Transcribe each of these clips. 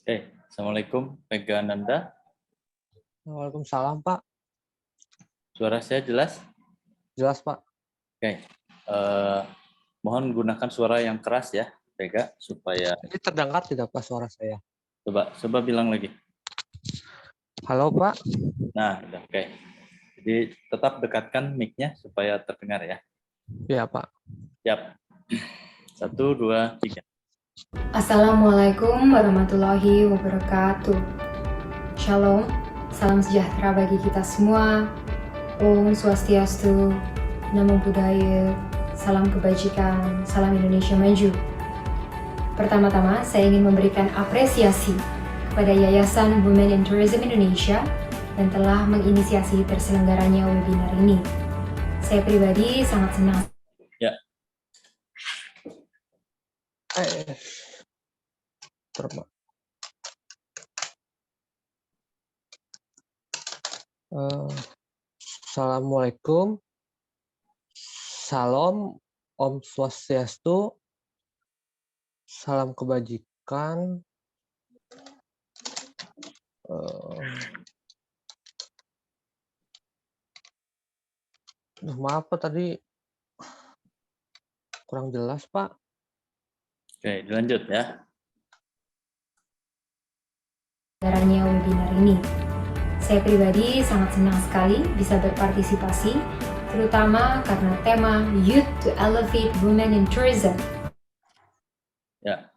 Oke, Assalamualaikum, Mega Nanda. Waalaikumsalam, Pak. Suara saya jelas? Jelas, Pak. Oke, mohon gunakan suara yang keras ya, Mega, supaya... Ini terdengar tidak, Pak, suara saya? Coba bilang lagi. Halo, Pak. Nah, udah, oke. Jadi tetap dekatkan mic-nya supaya terdengar ya. Iya, Pak. Siap. 1, 2, 3. Assalamualaikum warahmatullahi wabarakatuh. Shalom, salam sejahtera bagi kita semua. Om Swastiastu, Namo Buddhaya, salam kebajikan, salam Indonesia maju. Pertama-tama, saya ingin memberikan apresiasi kepada Yayasan Women in Tourism Indonesia yang telah menginisiasi terselenggaranya webinar ini. Saya pribadi sangat senang. Ya. Assalamualaikum. Salam, Om Swastiastu, salam kebajikan. Maaf, Pak, tadi kurang jelas, Pak. Oke, dilanjut ya. Webinar ini. Saya pribadi sangat senang sekali bisa berpartisipasi, terutama karena tema Youth to Elevate Women in Tourism. Ya.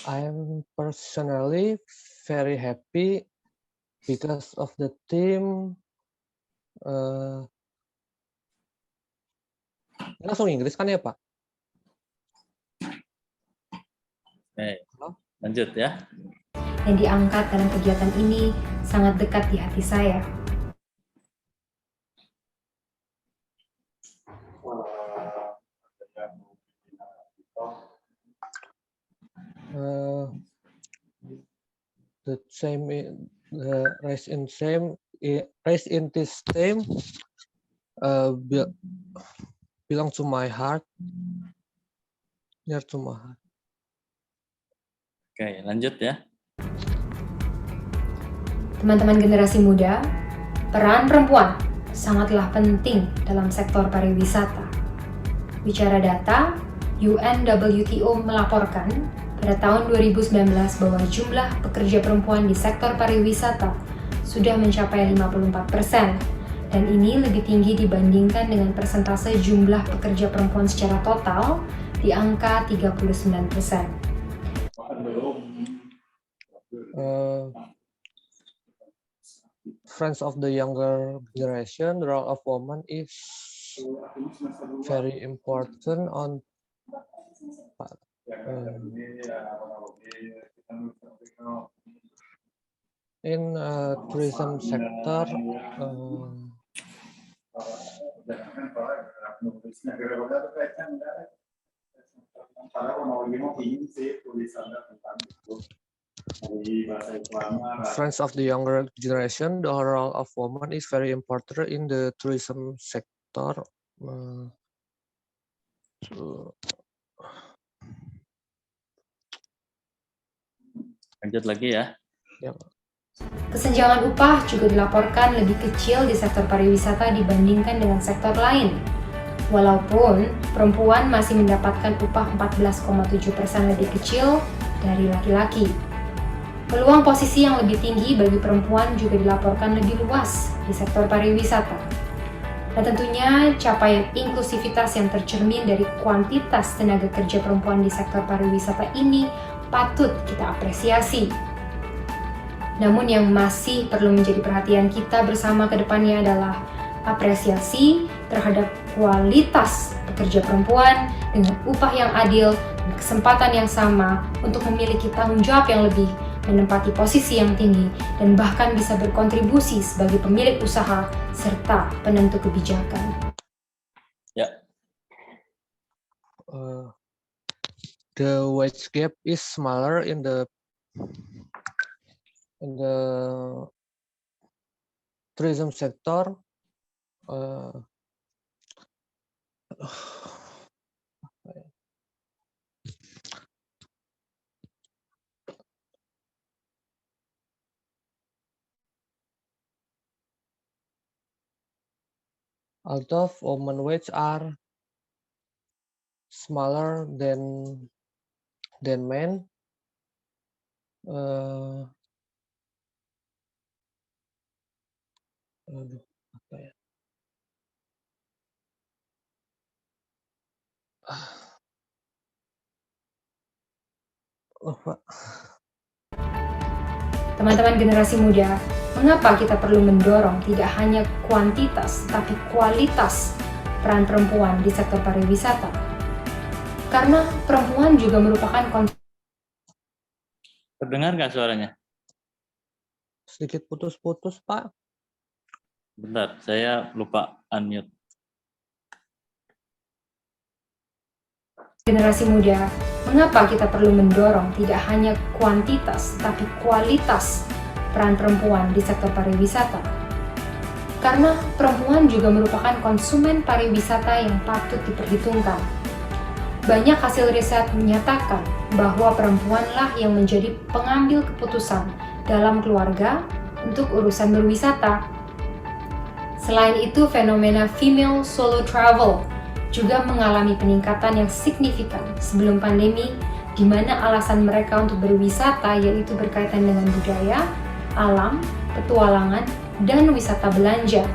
I'm personally very happy because of the theme. Langsung Inggris kan ya, Pak? Oke, lanjut ya. Yang diangkat dalam kegiatan ini sangat dekat di hati saya. The same, the race in this theme belong to my heart, near to my heart. Oke, lanjut ya. Teman-teman generasi muda, peran perempuan sangatlah penting dalam sektor pariwisata. Bicara data, UNWTO melaporkan pada tahun 2019 bahwa jumlah pekerja perempuan di sektor pariwisata sudah mencapai 54%, dan ini lebih tinggi dibandingkan dengan persentase jumlah pekerja perempuan secara total di angka 39%. Friends of the younger generation, the role of woman is very important on in tourism sector. Friends of the younger generation, the role of woman is very important in the tourism sector. Lanjut lagi ya. Ya. Kesenjangan upah juga dilaporkan lebih kecil di sektor pariwisata dibandingkan dengan sektor lain. Walaupun perempuan masih mendapatkan upah 14,7% lebih kecil dari laki-laki. Peluang posisi yang lebih tinggi bagi perempuan juga dilaporkan lebih luas di sektor pariwisata. Dan tentunya capaian inklusivitas yang tercermin dari kuantitas tenaga kerja perempuan di sektor pariwisata ini patut kita apresiasi. Namun yang masih perlu menjadi perhatian kita bersama ke depannya adalah apresiasi terhadap kualitas pekerja perempuan dengan upah yang adil dan kesempatan yang sama untuk memiliki tanggung jawab yang lebih, menempati posisi yang tinggi, dan bahkan bisa berkontribusi sebagai pemilik usaha serta penentu kebijakan. Ya. The wage gap is smaller in the tourism sector. Although women wage are smaller than men, uh, aduh, apa ya? Lupa. Teman-teman generasi muda, mengapa kita perlu mendorong tidak hanya kuantitas, tapi kualitas peran perempuan di sektor pariwisata? Karena perempuan juga merupakan Terdengar nggak suaranya? Sedikit putus-putus, Pak. Bentar, saya lupa unmute. generasi muda, mengapa kita perlu mendorong tidak hanya kuantitas, tapi kualitas peran perempuan di sektor pariwisata? Karena perempuan juga merupakan konsumen pariwisata yang patut diperhitungkan. Banyak hasil riset menyatakan bahwa perempuanlah yang menjadi pengambil keputusan dalam keluarga untuk urusan berwisata. Selain itu, fenomena female solo travel juga mengalami peningkatan yang signifikan sebelum pandemi, di mana alasan mereka untuk berwisata yaitu berkaitan dengan budaya, alam, petualangan, dan wisata belanja.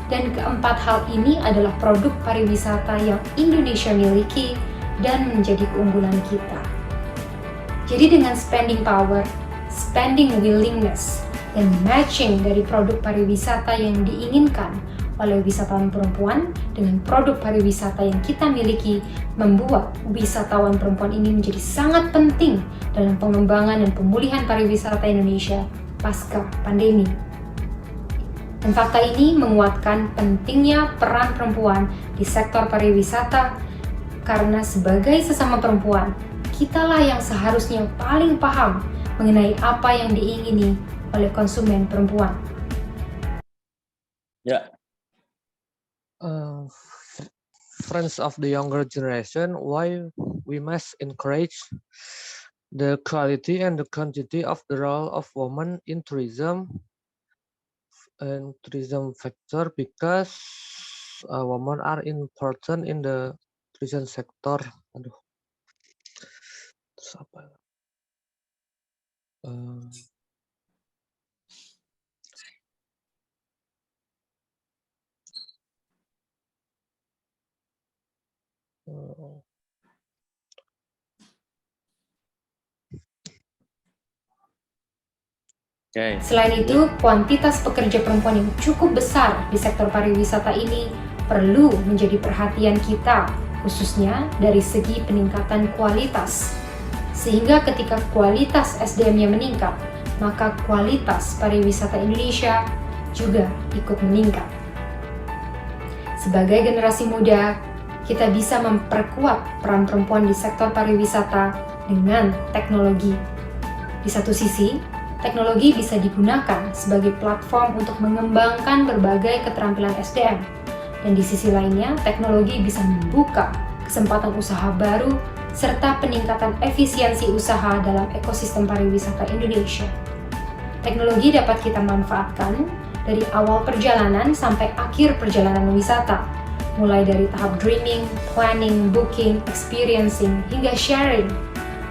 Dan keempat hal ini adalah produk pariwisata yang Indonesia miliki dan menjadi keunggulan kita. Jadi dengan spending power, spending willingness, dan matching dari produk pariwisata yang diinginkan oleh wisatawan perempuan dengan produk pariwisata yang kita miliki membuat wisatawan perempuan ini menjadi sangat penting dalam pengembangan dan pemulihan pariwisata Indonesia pasca pandemi. Dan fakta ini menguatkan pentingnya peran perempuan di sektor pariwisata karena sebagai sesama perempuan, kitalah yang seharusnya paling paham mengenai apa yang diingini oleh konsumen perempuan. Ya, Friends of the younger generation, why we must encourage the quality and the quantity of the role of women in tourism and tourism factor, because women are important in the tourism sector. Aduh, terus apa? oke. Selain itu, kuantitas pekerja perempuan yang cukup besar di sektor pariwisata ini perlu menjadi perhatian kita, khususnya dari segi peningkatan kualitas. Sehingga ketika kualitas SDM-nya meningkat, maka kualitas pariwisata Indonesia juga ikut meningkat. Sebagai generasi muda, kita bisa memperkuat peran perempuan di sektor pariwisata dengan teknologi. Di satu sisi, teknologi bisa digunakan sebagai platform untuk mengembangkan berbagai keterampilan SDM. Dan di sisi lainnya, teknologi bisa membuka kesempatan usaha baru serta peningkatan efisiensi usaha dalam ekosistem pariwisata Indonesia. Teknologi dapat kita manfaatkan dari awal perjalanan sampai akhir perjalanan wisata, mulai dari tahap dreaming, planning, booking, experiencing, hingga sharing.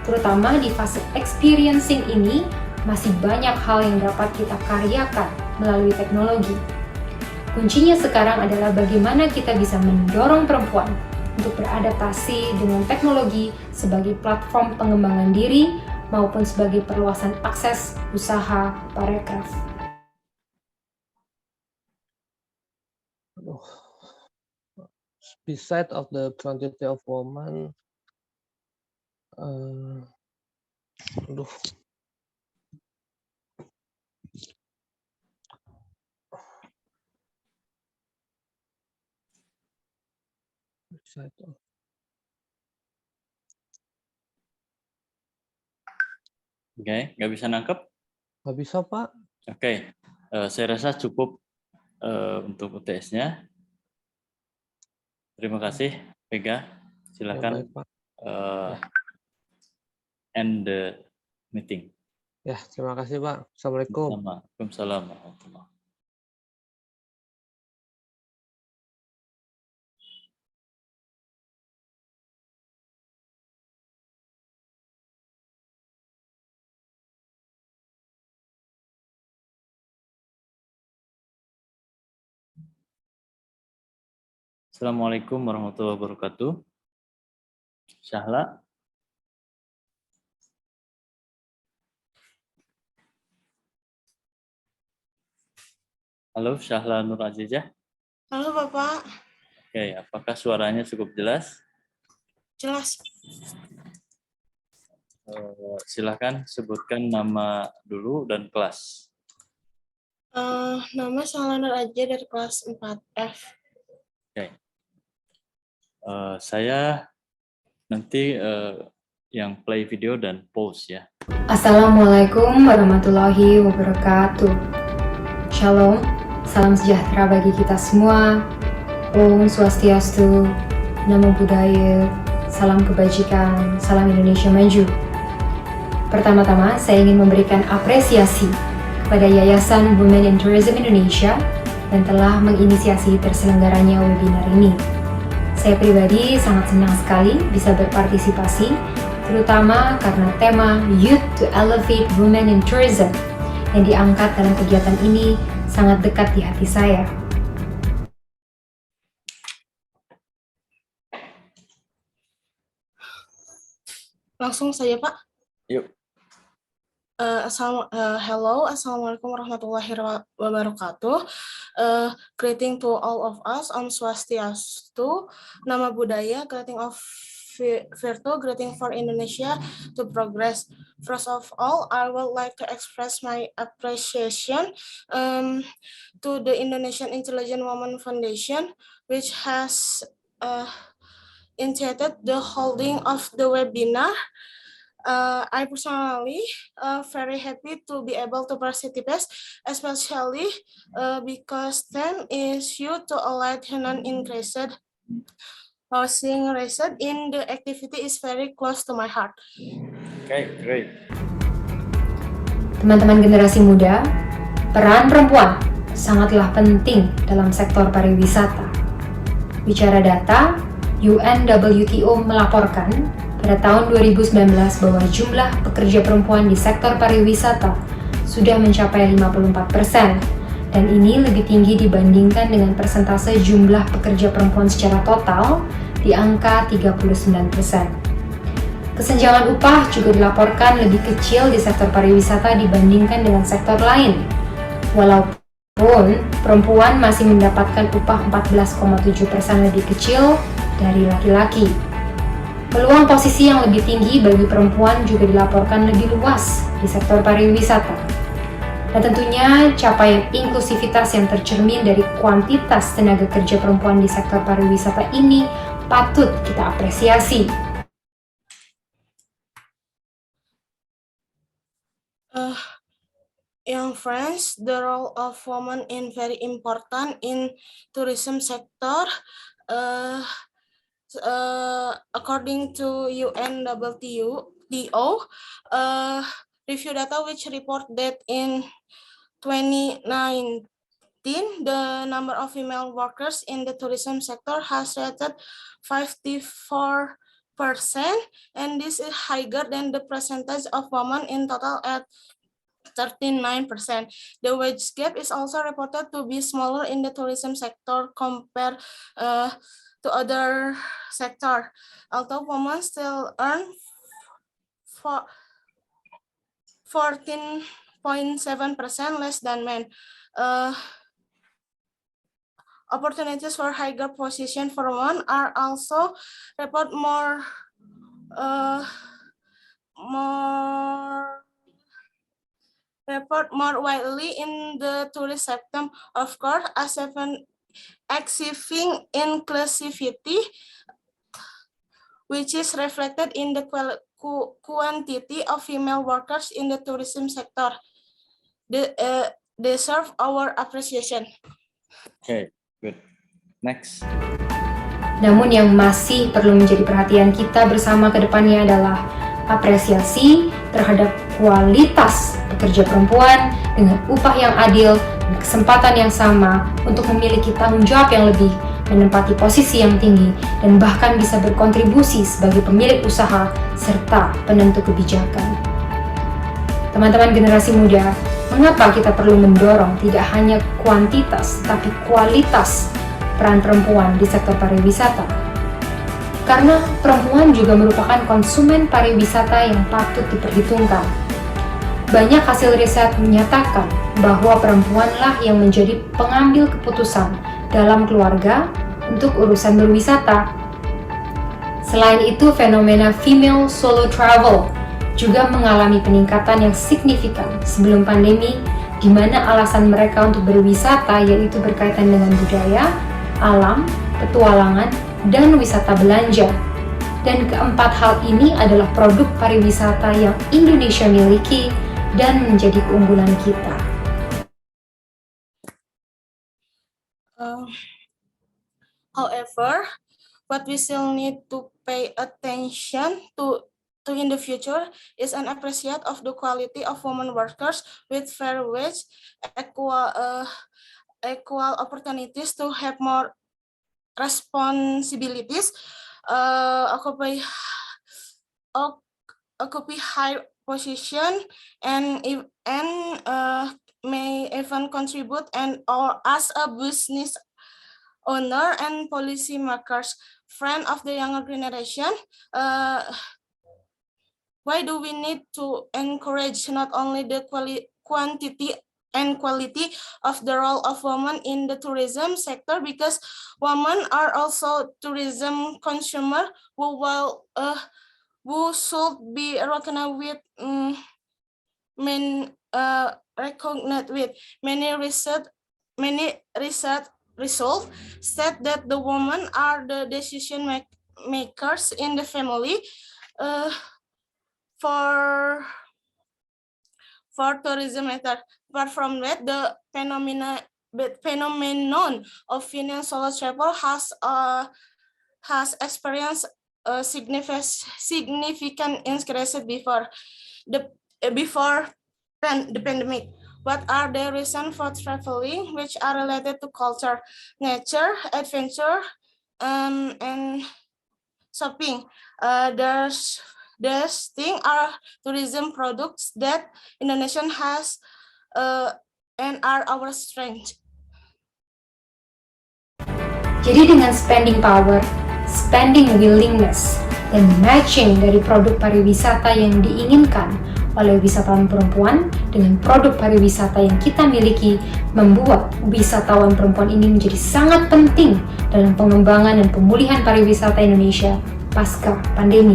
Terutama di fase experiencing ini, masih banyak hal yang dapat kita karyakan melalui teknologi. Kuncinya sekarang adalah bagaimana kita bisa mendorong perempuan untuk beradaptasi dengan teknologi sebagai platform pengembangan diri maupun sebagai perluasan akses usaha parekraf. Beside of the quantity of women, Oke, nggak bisa nangkep? nggak bisa, Pak. Oke, saya rasa cukup untuk UTS-nya. Terima kasih, Vega. Silakan baik, Pak. end the meeting. Ya, terima kasih, Pak. Assalamualaikum. Waalaikumsalam warahmatullahi wabarakatuh. Assalamualaikum warahmatullahi wabarakatuh. Syahla. Halo, Syahla Nur Azizah. Halo Bapak, Oke, apakah suaranya cukup jelas? jelas. Silakan sebutkan nama dulu dan kelas. Nama Salana aja dari kelas 4F. Saya nanti yang play video dan pause ya. Assalamualaikum warahmatullahi wabarakatuh. Shalom, salam sejahtera bagi kita semua. Om Swastiastu, Namo Buddhaya, salam kebajikan, salam Indonesia maju. Pertama-tama, saya ingin memberikan apresiasi kepada Yayasan Women in Tourism Indonesia yang telah menginisiasi terselenggaranya webinar ini. Saya pribadi sangat senang sekali bisa berpartisipasi, terutama karena tema Youth to Elevate Women in Tourism yang diangkat dalam kegiatan ini sangat dekat di hati saya. Langsung saja Pak. Yuk. Hello, Assalamualaikum warahmatullahi wabarakatuh. Greeting to all of us, Om Swastiastu, Nama Budaya, greeting of Virtu, greeting for Indonesia to progress. First of all, I would like to express my appreciation to the Indonesian Intelligent Women Foundation, which has initiated the holding of the webinar. I personally very happy to be able to participate, especially because theme is you to allied and increased housing reset in the activity is very close to my heart. Okay, great. Teman-teman generasi muda, peran perempuan sangatlah penting dalam sektor pariwisata. Bicara data, UNWTO melaporkan pada tahun 2019 bahwa jumlah pekerja perempuan di sektor pariwisata sudah mencapai 54%, dan ini lebih tinggi dibandingkan dengan persentase jumlah pekerja perempuan secara total di angka 39%. Kesenjangan upah juga dilaporkan lebih kecil di sektor pariwisata dibandingkan dengan sektor lain. Walaupun perempuan masih mendapatkan upah 14,7% lebih kecil dari laki-laki. Peluang posisi yang lebih tinggi bagi perempuan juga dilaporkan lebih luas di sektor pariwisata. Dan tentunya capaian inklusivitas yang tercermin dari kuantitas tenaga kerja perempuan di sektor pariwisata ini patut kita apresiasi. Young friends, the role of women is very important in tourism sector. According to UNWTO, review data which report that in 2019, the number of female workers in the tourism sector has reached 54%, and this is higher than the percentage of women in total at 39%. The wage gap is also reported to be smaller in the tourism sector compared to other sector, although women still earn 14.7% less than men. Opportunities for higher position for women are also report more widely in the tourist sector, of course, as achieving inclusivity, which is reflected in the quantity of female workers in the tourism sector. They deserve our appreciation. Okay, good. Next. Namun yang masih perlu menjadi perhatian kita bersama ke depannya adalah apresiasi terhadap kualitas pekerja perempuan dengan upah yang adil dan kesempatan yang sama untuk memiliki tanggung jawab yang lebih, menempati posisi yang tinggi, dan bahkan bisa berkontribusi sebagai pemilik usaha serta penentu kebijakan. Teman-teman generasi muda, mengapa kita perlu mendorong tidak hanya kuantitas tapi kualitas peran perempuan di sektor pariwisata. Karena perempuan juga merupakan konsumen pariwisata yang patut diperhitungkan. Banyak hasil riset menyatakan bahwa perempuanlah yang menjadi pengambil keputusan dalam keluarga untuk urusan berwisata. Selain itu, fenomena female solo travel juga mengalami peningkatan yang signifikan sebelum pandemi, di mana alasan mereka untuk berwisata yaitu berkaitan dengan budaya, alam, petualangan, dan wisata belanja. Dan keempat hal ini adalah produk pariwisata yang Indonesia miliki dan menjadi keunggulan kita. However, what we still need to pay attention to in the future is an appreciation of the quality of women workers with fair wage, equal opportunities to have more responsibilities, occupy high position, and may even contribute or as a business owner and policy makers. Friend of the younger generation, why do we need to encourage not only the quantity and quality of the role of women in the tourism sector, because women are also tourism consumer who should be recognized with many research results said that the women are the decision makers in the family. For tourism matter. Apart from that, the phenomenon of female solo travel has experienced a significant increase before the pandemic. What are the reasons for traveling, which are related to culture, nature, adventure, and shopping? These things are tourism products that Indonesia has and are our strength. Jadi dengan spending power, spending willingness, dan matching dari produk pariwisata yang diinginkan oleh wisatawan perempuan dengan produk pariwisata yang kita miliki, membuat wisatawan perempuan ini menjadi sangat penting dalam pengembangan dan pemulihan pariwisata Indonesia pasca pandemi.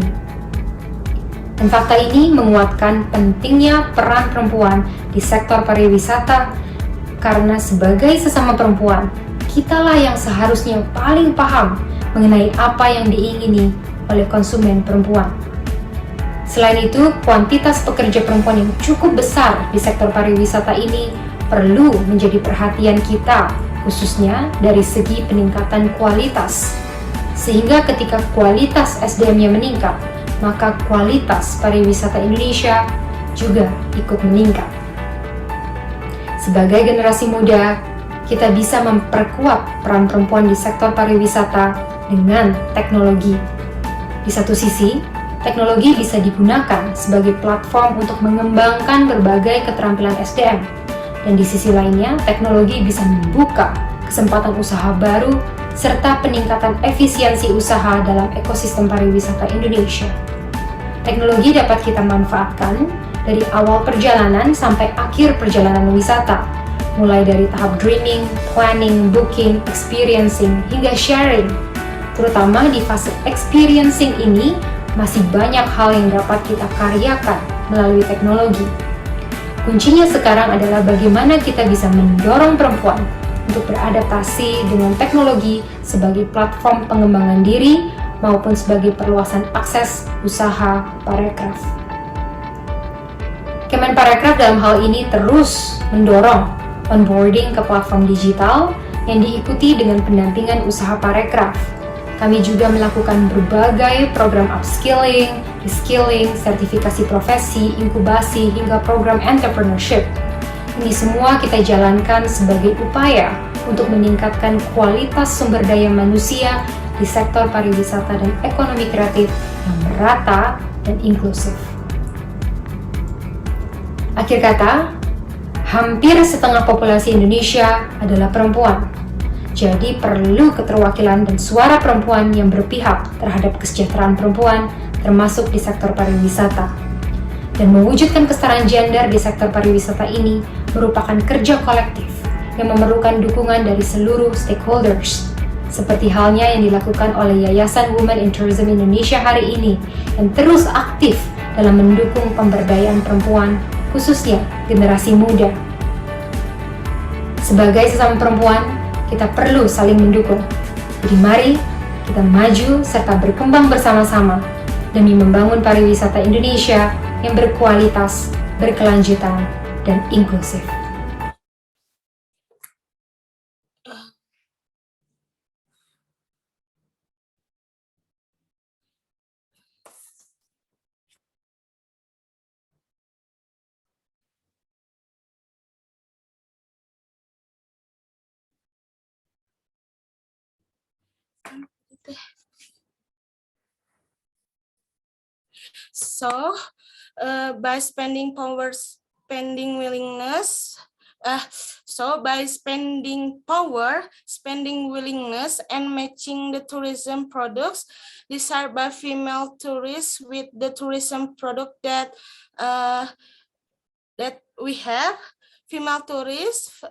Dan fakta ini menguatkan pentingnya peran perempuan di sektor pariwisata, karena sebagai sesama perempuan, kitalah yang seharusnya paling paham mengenai apa yang diingini oleh konsumen perempuan. Selain itu, kuantitas pekerja perempuan yang cukup besar di sektor pariwisata ini perlu menjadi perhatian kita, khususnya dari segi peningkatan kualitas. Sehingga ketika kualitas SDM-nya meningkat, maka kualitas pariwisata Indonesia juga ikut meningkat. Sebagai generasi muda, kita bisa memperkuat peran perempuan di sektor pariwisata dengan teknologi. Di satu sisi, teknologi bisa digunakan sebagai platform untuk mengembangkan berbagai keterampilan SDM. Dan di sisi lainnya, teknologi bisa membuka kesempatan usaha baru serta peningkatan efisiensi usaha dalam ekosistem pariwisata Indonesia. Teknologi dapat kita manfaatkan dari awal perjalanan sampai akhir perjalanan wisata, mulai dari tahap dreaming, planning, booking, experiencing, hingga sharing. Terutama di fase experiencing ini, masih banyak hal yang dapat kita karyakan melalui teknologi. Kuncinya sekarang adalah bagaimana kita bisa mendorong perempuan untuk beradaptasi dengan teknologi sebagai platform pengembangan diri maupun sebagai perluasan akses usaha parekraf. Kemenparekraf dalam hal ini terus mendorong onboarding ke platform digital yang diikuti dengan pendampingan usaha parekraf. Kami juga melakukan berbagai program upskilling, reskilling, sertifikasi profesi, inkubasi, hingga program entrepreneurship. Ini semua kita jalankan sebagai upaya untuk meningkatkan kualitas sumber daya manusia di sektor pariwisata dan ekonomi kreatif yang merata dan inklusif. Akhir kata, hampir setengah populasi Indonesia adalah perempuan. Jadi perlu keterwakilan dan suara perempuan yang berpihak terhadap kesejahteraan perempuan, termasuk di sektor pariwisata. Dan mewujudkan kesetaraan gender di sektor pariwisata ini merupakan kerja kolektif yang memerlukan dukungan dari seluruh stakeholders, seperti halnya yang dilakukan oleh Yayasan Women in Tourism Indonesia hari ini yang terus aktif dalam mendukung pemberdayaan perempuan, khususnya generasi muda. Sebagai sesama perempuan, kita perlu saling mendukung. Jadi mari kita maju serta berkembang bersama-sama demi membangun pariwisata Indonesia yang berkualitas, berkelanjutan, dan inklusif. So, by spending power, spending willingness, by spending power, spending willingness, and matching the tourism products desired by female tourists with the tourism product that we have, female tourists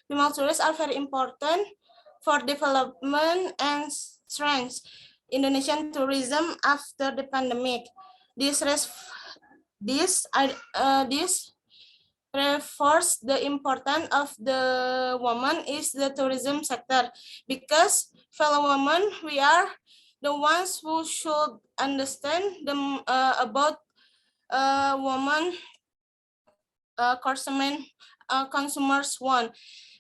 female tourists are very important for development and strength Indonesian tourism after the pandemic. This reinforces the importance of the woman is the tourism sector, because fellow women, we are the ones who should understand about woman consumers want.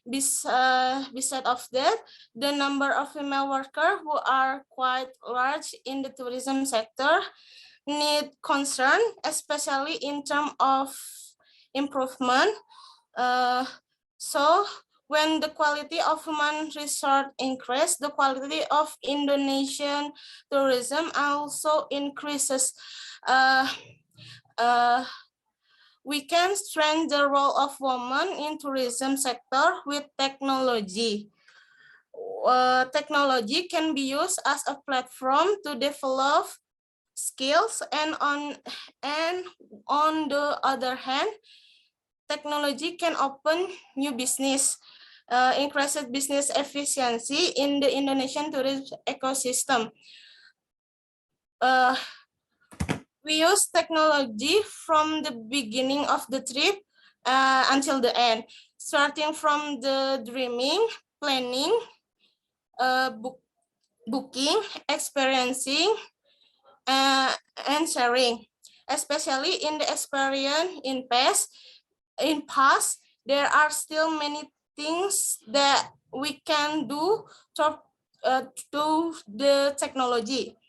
Besides of that, the number of female workers who are quite large in the tourism sector need concern, especially in terms of improvement. So when the quality of human resource increase, the quality of Indonesian tourism also increases. We can strengthen the role of women in tourism sector with technology. Technology can be used as a platform to develop skills, and on the other hand, technology can open new business, increase business efficiency in the Indonesian tourism ecosystem. We use technology from the beginning of the trip until the end, starting from the dreaming, planning, booking, experiencing, and sharing. Especially in the experience in past, there are still many things that we can do to the technology.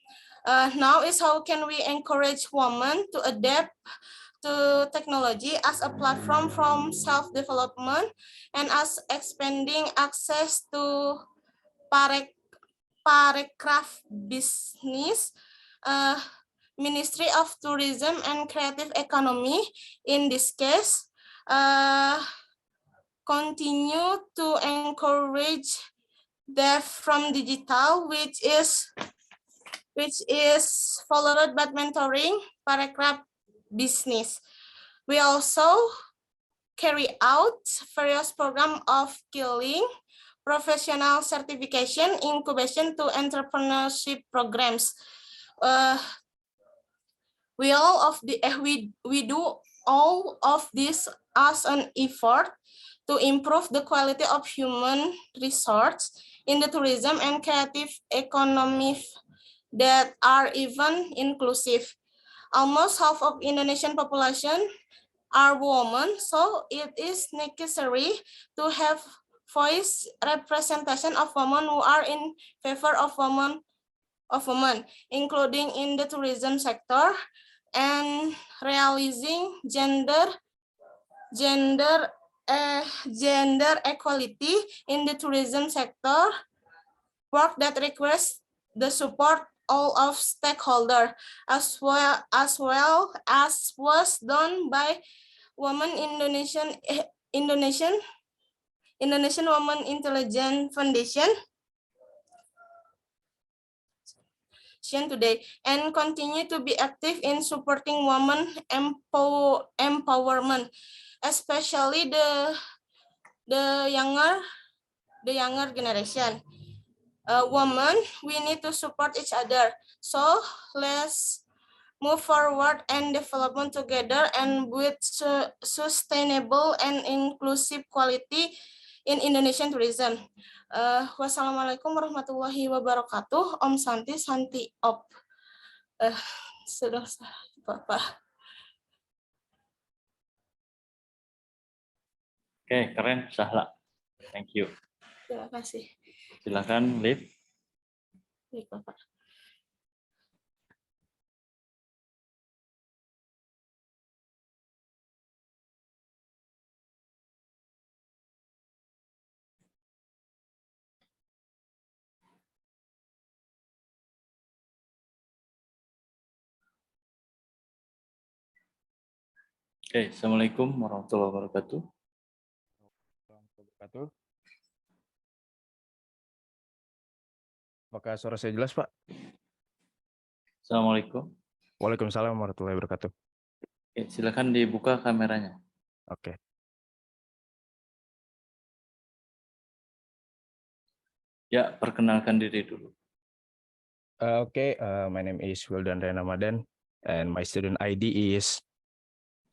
Now is how can we encourage women to adapt to technology as a platform from self-development and as expanding access to parecraft business, Ministry of Tourism and Creative Economy, in this case, continue to encourage that from digital, which is followed by mentoring parecraft business. We also carry out various programs of skilling, professional certification, incubation to entrepreneurship programs. We do all of this as an effort to improve the quality of human resource in the tourism and creative economy that are even inclusive. Almost half of Indonesian population are women, so it is necessary to have voice representation of women who are in favor of women, including in the tourism sector, and realizing gender equality in the tourism sector, work that requires the support all of stakeholders, as well as was done by women Indonesian Indonesian Women Intelligence Foundation today, and continue to be active in supporting women empowerment, especially the younger generation. Women, we need to support each other. So let's move forward and development together and build sustainable and inclusive quality in Indonesian tourism. Wassalamualaikum warahmatullahi wabarakatuh. Om Santi Santi Op. Sudah Bapak. Oke, keren, Sahla. Thank you. Terima kasih. Silakan, Liv. Baik, Bapak. Oke, Assalamualaikum warahmatullahi wabarakatuh. Apakah suara saya jelas, Pak? Assalamualaikum. Waalaikumsalam warahmatullahi wabarakatuh. Oke, silakan dibuka kameranya. Oke. Ya, perkenalkan diri dulu. My name is Wildan Ramadan, and my student ID is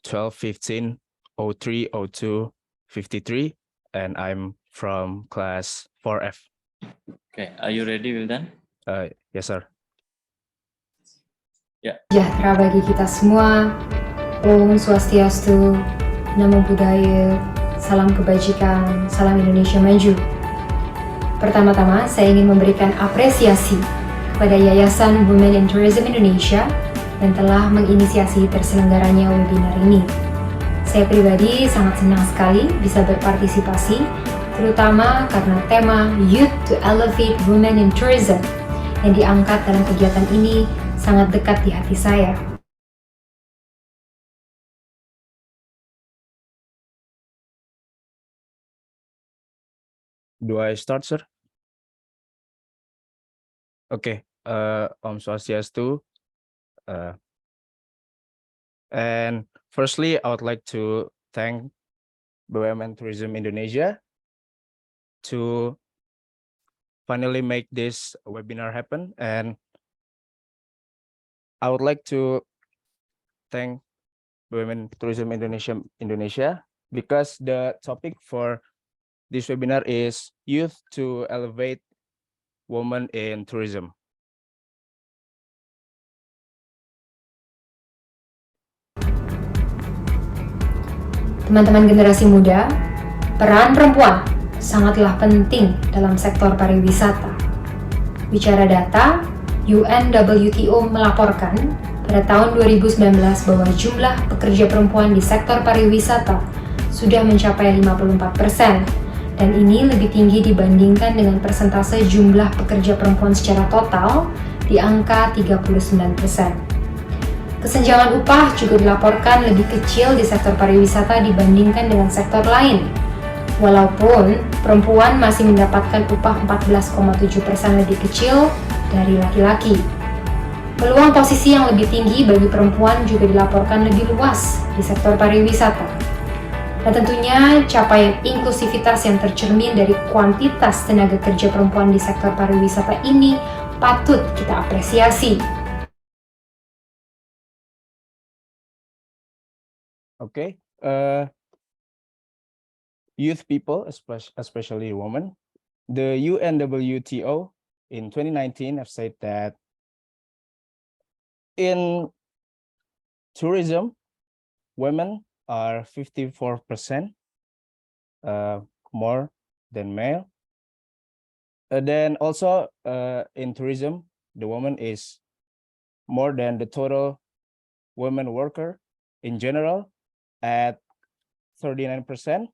1215-0302-53, and I'm from class 4F. Oke, are you ready, Wildan? Yes, sir. Sejahtera bagi kita semua. Om Swastiastu, Namo Buddhaya, salam kebajikan, salam Indonesia maju. Pertama-tama, saya ingin memberikan apresiasi kepada Yayasan Women in Tourism Indonesia yang telah menginisiasi terselenggaranya webinar ini. Saya pribadi sangat senang sekali bisa berpartisipasi, terutama karena tema Youth to Elevate Women in Tourism yang diangkat dalam kegiatan ini sangat dekat di hati saya. Do I start, sir? Okay. Om Swastiastu. And firstly, I would like to thank BUMN Tourism Indonesia to finally make this webinar happen. And I would like to thank BUMN Tourism Indonesia because the topic for this webinar is Youth to Elevate Women in Tourism. Teman-teman generasi muda, peran perempuan sangatlah penting dalam sektor pariwisata. Bicara data, UNWTO melaporkan pada tahun 2019 bahwa jumlah pekerja perempuan di sektor pariwisata sudah mencapai 54%, dan ini lebih tinggi dibandingkan dengan persentase jumlah pekerja perempuan secara total di angka 39%. Kesenjangan upah juga dilaporkan lebih kecil di sektor pariwisata dibandingkan dengan sektor lain. Walaupun perempuan masih mendapatkan upah 14,7% lebih kecil dari laki-laki. Peluang posisi yang lebih tinggi bagi perempuan juga dilaporkan lebih luas di sektor pariwisata. Dan tentunya capaian inklusivitas yang tercermin dari kuantitas tenaga kerja perempuan di sektor pariwisata ini patut kita apresiasi. Okay. Youth people, especially women, the UNWTO in 2019 have said that in tourism, women are 54% more than male. Then also in tourism, the woman is more than the total women worker in general at 39%.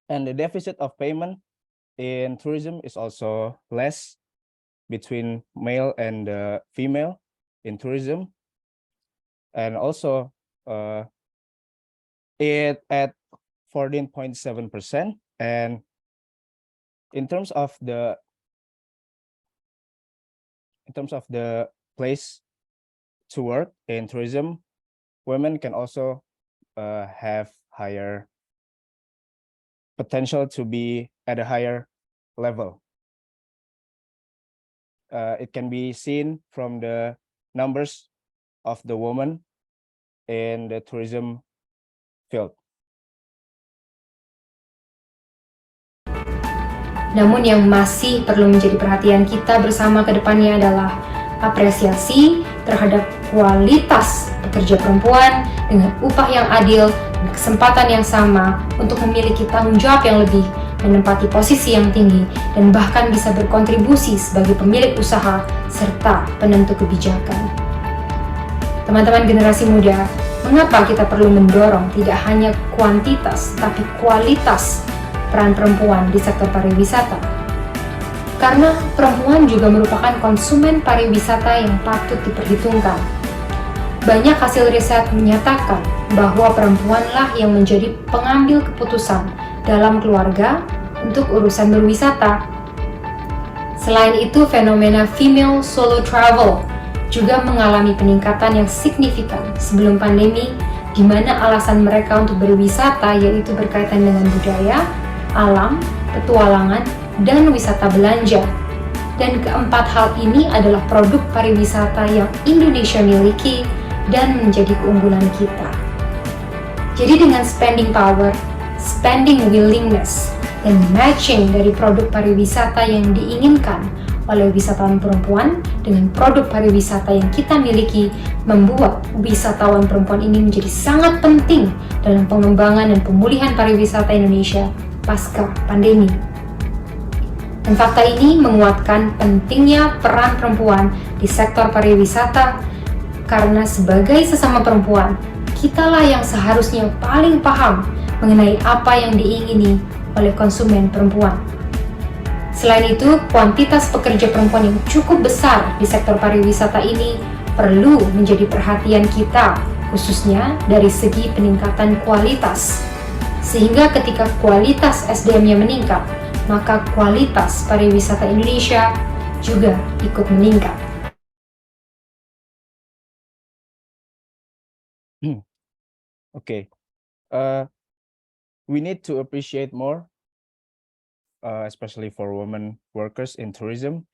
And the deficit of payment in tourism is also less between male and female in tourism. And also it at 14.7%, and In terms of the place to work in tourism, women can also have higher potential to be at a higher level. It can be seen from the numbers of the women in the tourism field. Namun yang masih perlu menjadi perhatian kita bersama ke depannya adalah apresiasi terhadap kualitas pekerja perempuan dengan upah yang adil dan kesempatan yang sama untuk memiliki tanggung jawab yang lebih, menempati posisi yang tinggi, dan bahkan bisa berkontribusi sebagai pemilik usaha serta penentu kebijakan. Teman-teman generasi muda, mengapa kita perlu mendorong tidak hanya kuantitas tapi kualitas peran perempuan di sektor pariwisata? Karena perempuan juga merupakan konsumen pariwisata yang patut diperhitungkan. Banyak hasil riset menyatakan bahwa perempuanlah yang menjadi pengambil keputusan dalam keluarga untuk urusan berwisata. Selain itu, fenomena female solo travel juga mengalami peningkatan yang signifikan sebelum pandemi, di mana alasan mereka untuk berwisata yaitu berkaitan dengan budaya, alam, petualangan, dan wisata belanja. Dan keempat hal ini adalah produk pariwisata yang Indonesia miliki dan menjadi keunggulan kita. Jadi dengan spending power, spending willingness, dan matching dari produk pariwisata yang diinginkan oleh wisatawan perempuan dengan produk pariwisata yang kita miliki, membuat wisatawan perempuan ini menjadi sangat penting dalam pengembangan dan pemulihan pariwisata Indonesia pasca pandemi. Dan fakta ini menguatkan pentingnya peran perempuan di sektor pariwisata, karena sebagai sesama perempuan, kitalah yang seharusnya paling paham mengenai apa yang diingini oleh konsumen perempuan. Selain itu, kuantitas pekerja perempuan yang cukup besar di sektor pariwisata ini perlu menjadi perhatian kita, khususnya dari segi peningkatan kualitas. Sehingga ketika kualitas SDM-nya meningkat, maka kualitas pariwisata Indonesia juga ikut meningkat. Okay, we need to appreciate more, especially for women workers in tourism,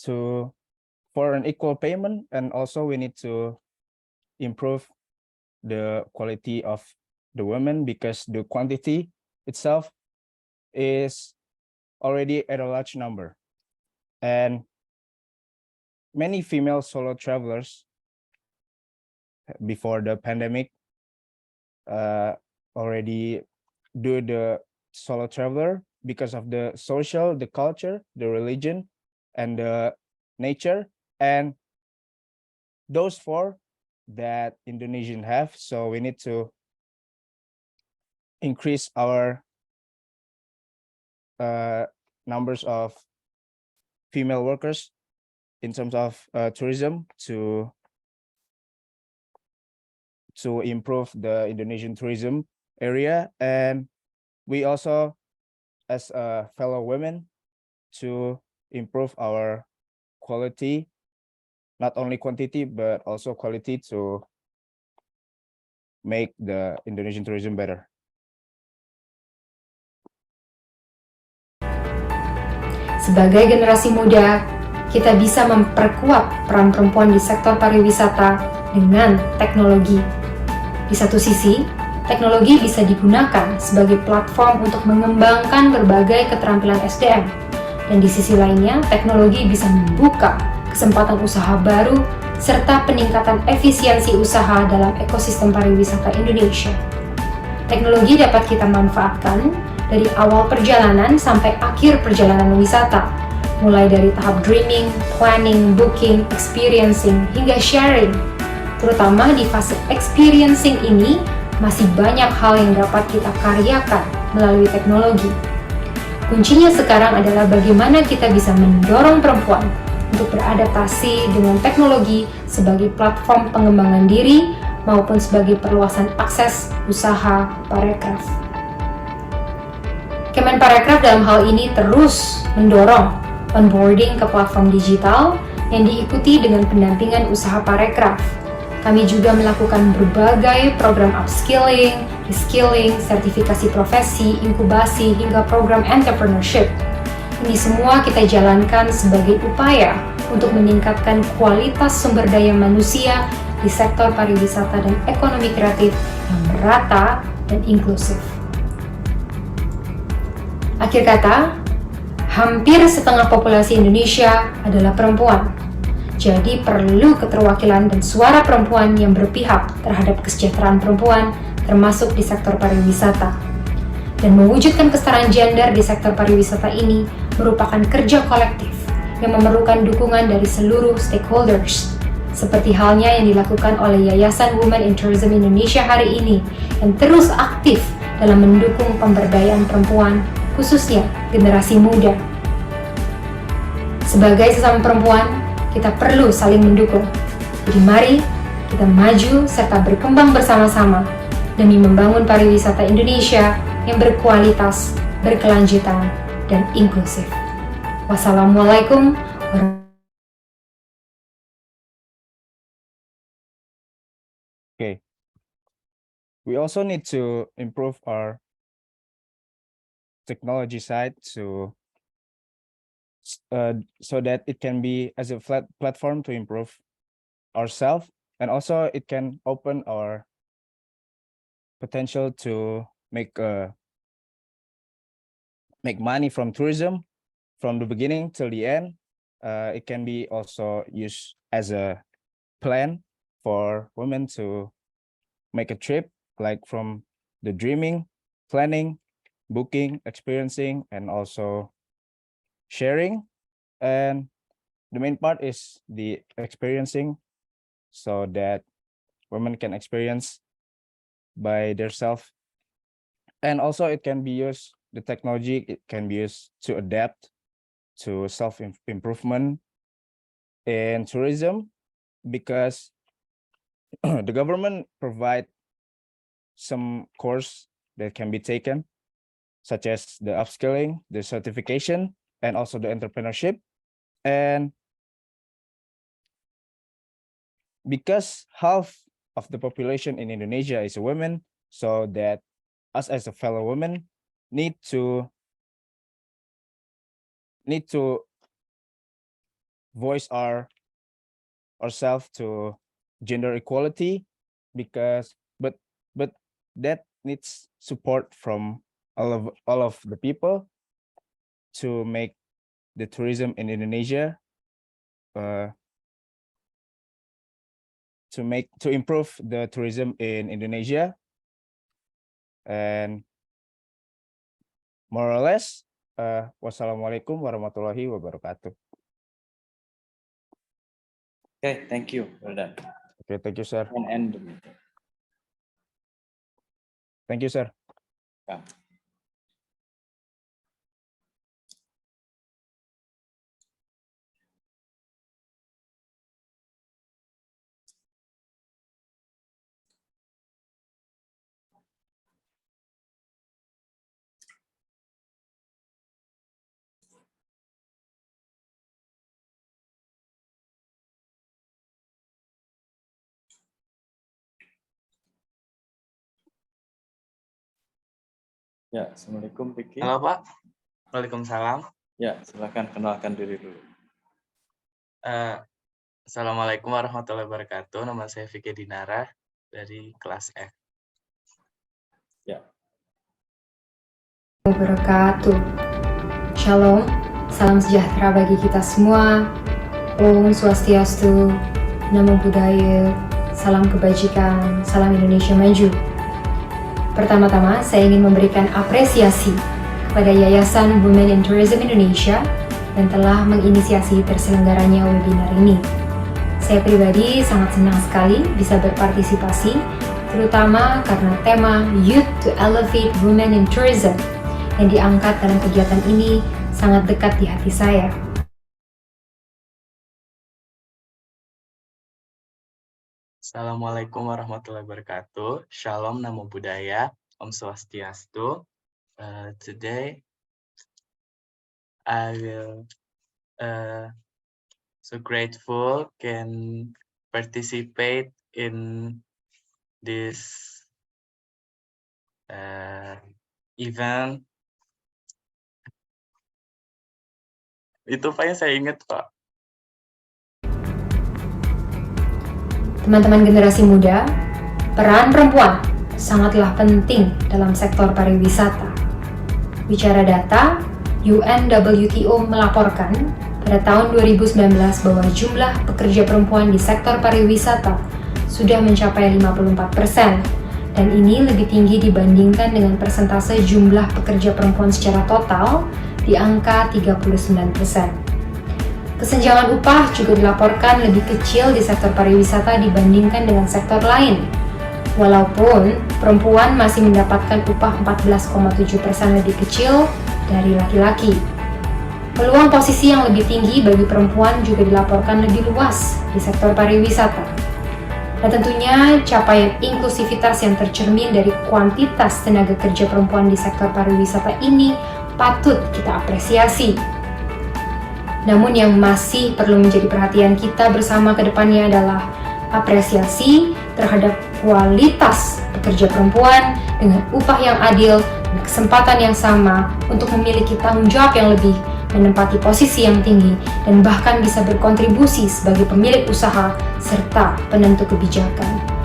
for an equal payment, and also we need to improve the quality of the women, because the quantity itself is already at a large number, and many female solo travelers before the pandemic already do the solo traveler because of the social, the culture, the religion, and the nature, and those four that Indonesian have. So we need to increase our numbers of female workers in terms of tourism to improve the Indonesian tourism area. And we also, as fellow women, to improve our quality, not only quantity, but also quality, to make the Indonesian tourism better. Sebagai generasi muda, kita bisa memperkuat peran perempuan di sektor pariwisata dengan teknologi. Di satu sisi, teknologi bisa digunakan sebagai platform untuk mengembangkan berbagai keterampilan SDM. Dan di sisi lainnya, teknologi bisa membuka kesempatan usaha baru serta peningkatan efisiensi usaha dalam ekosistem pariwisata Indonesia. Teknologi dapat kita manfaatkan dari awal perjalanan sampai akhir perjalanan wisata, mulai dari tahap dreaming, planning, booking, experiencing, hingga sharing. Terutama di fase experiencing ini, masih banyak hal yang dapat kita karyakan melalui teknologi. Kuncinya sekarang adalah bagaimana kita bisa mendorong perempuan untuk beradaptasi dengan teknologi sebagai platform pengembangan diri maupun sebagai perluasan akses usaha parekraf. Kemenparekraf dalam hal ini terus mendorong onboarding ke platform digital yang diikuti dengan pendampingan usaha parekraf. Kami juga melakukan berbagai program upskilling, reskilling, sertifikasi profesi, inkubasi, hingga program entrepreneurship. Ini semua kita jalankan sebagai upaya untuk meningkatkan kualitas sumber daya manusia di sektor pariwisata dan ekonomi kreatif yang merata dan inklusif. Akhir kata, hampir setengah populasi Indonesia adalah perempuan. Jadi perlu keterwakilan dan suara perempuan yang berpihak terhadap kesejahteraan perempuan, termasuk di sektor pariwisata. Dan mewujudkan kesetaraan gender di sektor pariwisata ini merupakan kerja kolektif yang memerlukan dukungan dari seluruh stakeholders. Seperti halnya yang dilakukan oleh Yayasan Women in Tourism Indonesia hari ini yang terus aktif dalam mendukung pemberdayaan perempuan, khususnya generasi muda. Sebagai sesama perempuan, kita perlu saling mendukung. Jadi mari kita maju serta berkembang bersama-sama demi membangun pariwisata Indonesia yang berkualitas, berkelanjutan, dan inklusif. Wassalamualaikum warahmatullahi Okay. We also need to improve our technology side so that it can be as a flat platform to improve ourselves, and also it can open our potential to make money from tourism from the beginning till the end. It can be also used as a plan for women to make a trip, like from the dreaming, planning, booking, experiencing, and also sharing. And the main part is the experiencing, so that women can experience by themselves. And also it can be used, the technology, it can be used to adapt to self-improvement in tourism, because the government provide some course that can be taken, such as the upskilling, the certification, and also the entrepreneurship. And because half of the population in Indonesia is women, so that us as a fellow women need to voice ourselves to gender equality, because but that needs support from all of the people to make the tourism in Indonesia to improve the tourism in Indonesia. And more or less, wassalamualaikum warahmatullahi wabarakatuh. Okay, thank you. Well done. Okay, thank you, sir. And end the meeting. Thank you, sir. Yeah. Ya, Assalamualaikum Vicky. Halo Pak, Waalaikumsalam. Ya, silakan kenalkan diri dulu. Assalamualaikum warahmatullahi wabarakatuh. Nama saya Vicky Dinara dari kelas F. Ya. wabarakatuh. Shalom, salam sejahtera bagi kita semua. Om Swastiastu, Namo Buddhaya, salam kebajikan, salam Indonesia maju. Pertama-tama, saya ingin memberikan apresiasi kepada Yayasan Women in Tourism Indonesia yang telah menginisiasi terselenggaranya webinar ini. Saya pribadi sangat senang sekali bisa berpartisipasi, terutama karena tema Youth to Elevate Women in Tourism yang diangkat dalam kegiatan ini sangat dekat di hati saya. Assalamualaikum warahmatullahi wabarakatuh. Shalom, Namo Buddhaya, Om Swastiastu. Today I will so grateful can participate in this event. Itu Pak yang saya ingat, Pak. Teman-teman generasi muda, peran perempuan sangatlah penting dalam sektor pariwisata. Bicara data, UNWTO melaporkan pada tahun 2019 bahwa jumlah pekerja perempuan di sektor pariwisata sudah mencapai 54%, dan ini lebih tinggi dibandingkan dengan persentase jumlah pekerja perempuan secara total di angka 39%. Kesenjangan upah juga dilaporkan lebih kecil di sektor pariwisata dibandingkan dengan sektor lain. Walaupun perempuan masih mendapatkan upah 14,7% lebih kecil dari laki-laki. Peluang posisi yang lebih tinggi bagi perempuan juga dilaporkan lebih luas di sektor pariwisata. Dan tentunya capaian inklusivitas yang tercermin dari kuantitas tenaga kerja perempuan di sektor pariwisata ini patut kita apresiasi. Namun yang masih perlu menjadi perhatian kita bersama ke depannya adalah apresiasi terhadap kualitas pekerja perempuan dengan upah yang adil dan kesempatan yang sama untuk memiliki tanggung jawab yang lebih, menempati posisi yang tinggi, dan bahkan bisa berkontribusi sebagai pemilik usaha serta penentu kebijakan.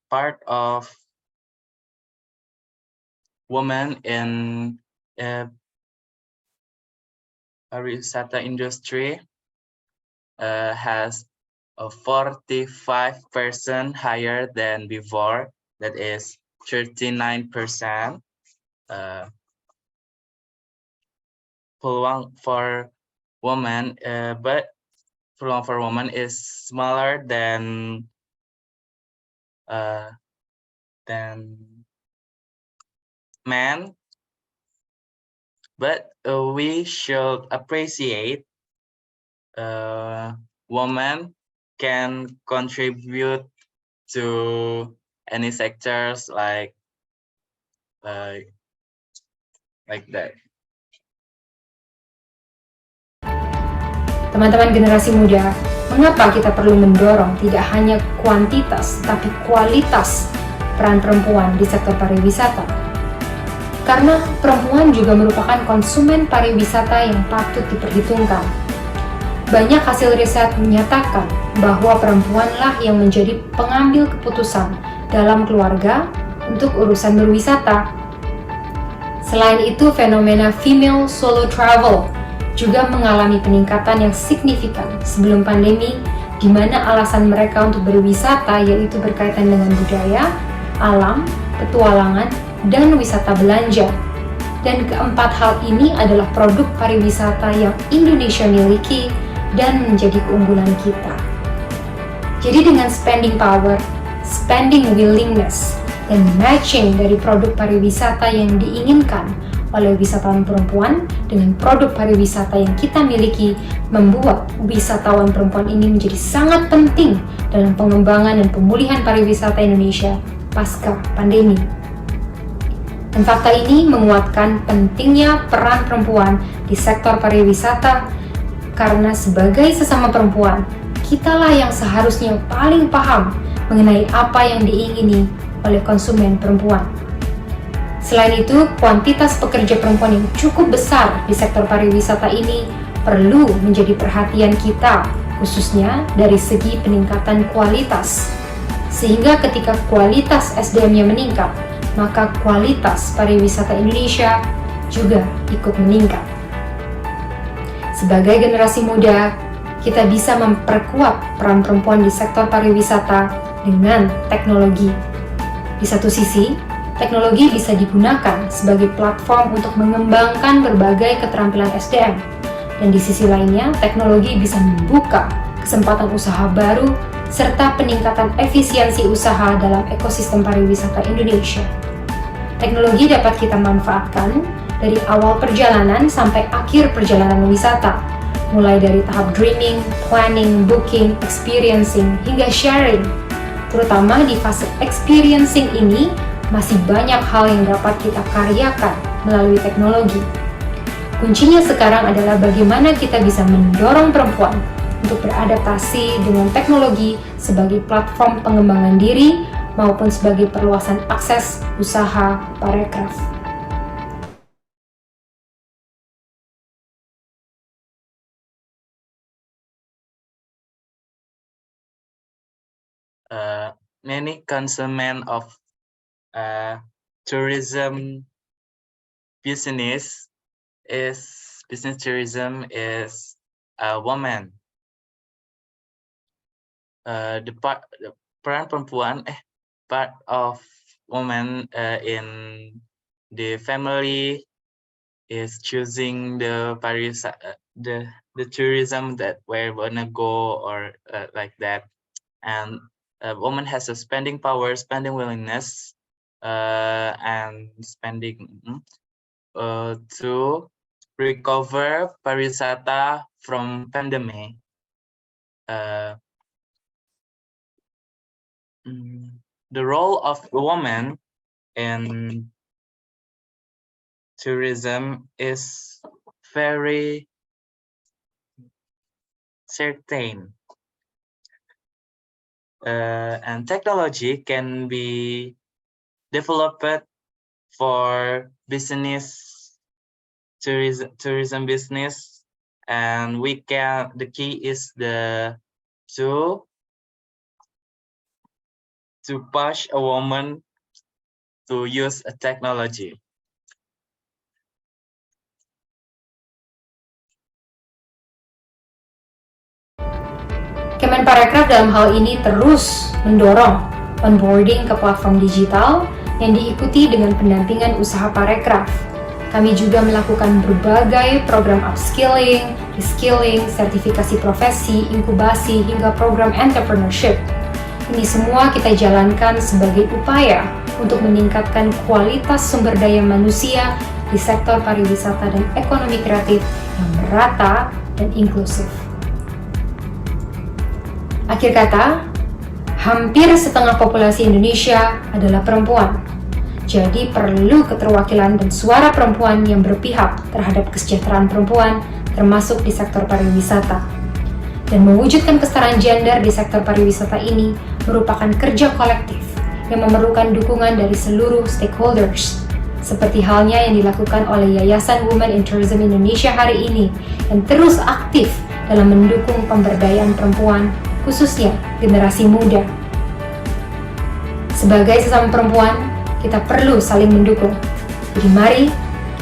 Part of women in pariwisata industry has a 45% higher than before, that is 39%. Peluang for women, but peluang for women is smaller than men, but we should appreciate women can contribute to any sectors like that. Teman-teman generasi muda, mengapa kita perlu mendorong tidak hanya kuantitas tapi kualitas peran perempuan di sektor pariwisata? Karena perempuan juga merupakan konsumen pariwisata yang patut diperhitungkan. Banyak hasil riset menyatakan bahwa perempuanlah yang menjadi pengambil keputusan dalam keluarga untuk urusan berwisata. Selain itu, fenomena female solo travel juga mengalami peningkatan yang signifikan sebelum pandemi, di mana alasan mereka untuk berwisata yaitu berkaitan dengan budaya, alam, petualangan, dan wisata belanja. Dan keempat hal ini adalah produk pariwisata yang Indonesia miliki dan menjadi keunggulan kita. Jadi dengan spending power, spending willingness, dan matching dari produk pariwisata yang diinginkan oleh wisatawan perempuan dengan produk pariwisata yang kita miliki, membuat wisatawan perempuan ini menjadi sangat penting dalam pengembangan dan pemulihan pariwisata Indonesia pasca pandemi. Dan fakta ini menguatkan pentingnya peran perempuan di sektor pariwisata, karena sebagai sesama perempuan, kitalah yang seharusnya paling paham mengenai apa yang diingini oleh konsumen perempuan. Selain itu, kuantitas pekerja perempuan yang cukup besar di sektor pariwisata ini perlu menjadi perhatian kita, khususnya dari segi peningkatan kualitas. Sehingga ketika kualitas SDM-nya meningkat, maka kualitas pariwisata Indonesia juga ikut meningkat. Sebagai generasi muda, kita bisa memperkuat peran perempuan di sektor pariwisata dengan teknologi. Di satu sisi, teknologi bisa digunakan sebagai platform untuk mengembangkan berbagai keterampilan SDM. Dan di sisi lainnya, teknologi bisa membuka kesempatan usaha baru serta peningkatan efisiensi usaha dalam ekosistem pariwisata Indonesia. Teknologi dapat kita manfaatkan dari awal perjalanan sampai akhir perjalanan wisata, mulai dari tahap dreaming, planning, booking, experiencing, hingga sharing. Terutama di fase experiencing ini, masih banyak hal yang dapat kita karyakan melalui teknologi. Kuncinya sekarang adalah bagaimana kita bisa mendorong perempuan untuk beradaptasi dengan teknologi sebagai platform pengembangan diri maupun sebagai perluasan akses usaha parekraf. Many consumers of tourism business business tourism is a woman. The peran perempuan part of woman in the family is choosing the the tourism that where wanna go or like that, and a woman has a spending power, spending willingness, and spending to recover pariwisata from pandemic. The role of a woman in tourism is very certain, and technology can be developed for business, tourism business, and the key is to push a woman to use a technology. Kemenparekraf dalam hal ini terus mendorong onboarding ke platform digital yang diikuti dengan pendampingan usaha parekraf. Kami juga melakukan berbagai program upskilling, reskilling, sertifikasi profesi, inkubasi, hingga program entrepreneurship. Ini semua kita jalankan sebagai upaya untuk meningkatkan kualitas sumber daya manusia di sektor pariwisata dan ekonomi kreatif yang merata dan inklusif. Akhir kata, hampir setengah populasi Indonesia adalah perempuan. Jadi perlu keterwakilan dan suara perempuan yang berpihak terhadap kesejahteraan perempuan, termasuk di sektor pariwisata. Dan mewujudkan kesetaraan gender di sektor pariwisata ini merupakan kerja kolektif yang memerlukan dukungan dari seluruh stakeholders, seperti halnya yang dilakukan oleh Yayasan Women in Tourism Indonesia hari ini yang terus aktif dalam mendukung pemberdayaan perempuan, khususnya generasi muda. Sebagai sesama perempuan, kita perlu saling mendukung. Jadi mari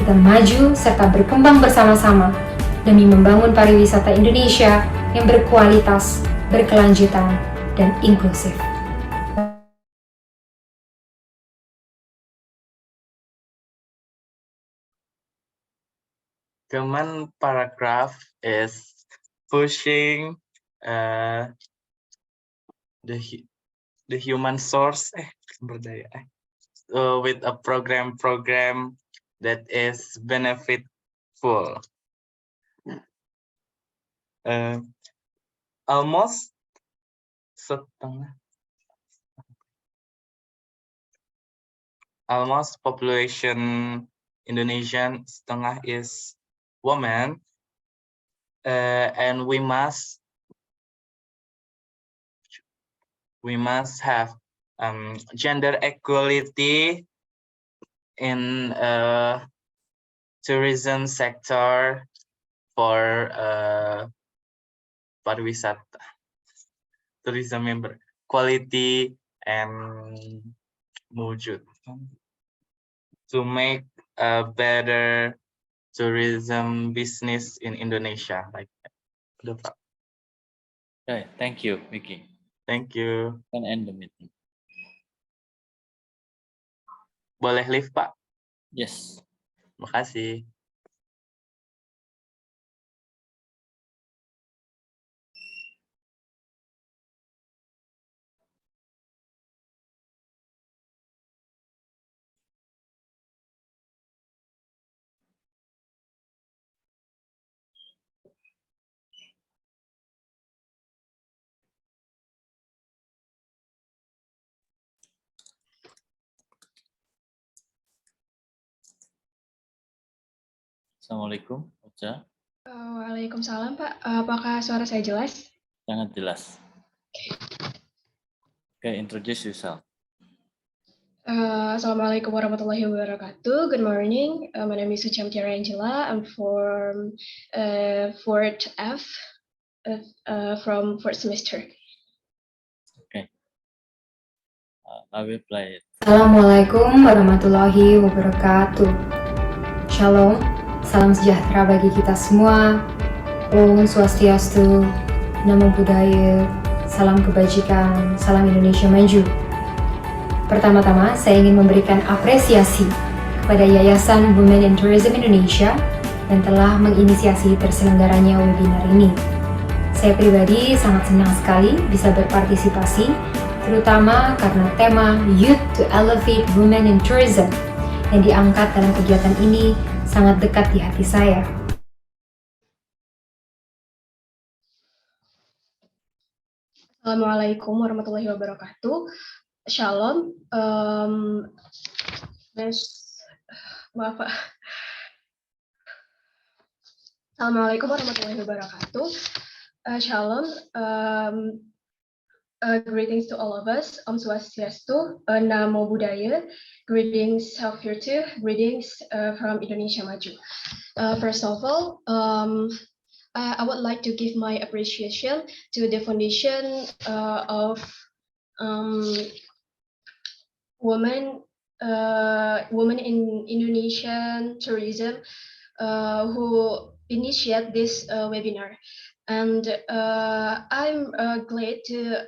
kita maju serta berkembang bersama-sama demi membangun pariwisata Indonesia yang berkualitas, berkelanjutan, dan inklusif. Kemenparekraf is pushing the human source with a program that is benefitful. Almost population Indonesian setengah is woman, and we must have gender equality in tourism sector for pariwisata, tourism member quality and mewujud to make a better tourism business in Indonesia. Like that. Okay, thank you, Vicky. Thank you. Can end the meeting. Boleh live, Pak? Yes. Makasih. Assalamualaikum, Ocha. Waalaikumsalam, Pak. Apakah suara saya jelas? Sangat jelas. Okay, introduce yourself. Assalamualaikum warahmatullahi wabarakatuh. Good morning. My name is Sucham Tiara Angela. I'm from Fort F, from fourth semester. Okay. I will play it. Assalamualaikum warahmatullahi wabarakatuh. Shalom, salam sejahtera bagi kita semua. Om Swastiastu, Namo Buddhaya, salam kebajikan, salam Indonesia maju. Pertama-tama, saya ingin memberikan apresiasi kepada Yayasan Women in Tourism Indonesia yang telah menginisiasi terselenggaranya webinar ini. Saya pribadi sangat senang sekali bisa berpartisipasi, terutama karena tema Youth to Elevate Women in Tourism yang diangkat dalam kegiatan ini sangat dekat di hati saya. Assalamualaikum warahmatullahi wabarakatuh. Shalom. Maaf, Pak. Assalamualaikum warahmatullahi wabarakatuh. Shalom. Greetings to all of us. Om Swastiastu, Namo Buddhaya. Greetings Self-Virtue. Greetings from Indonesia Maju. First of all, I would like to give my appreciation to the foundation of women in Indonesian tourism who initiate this webinar, and I'm glad to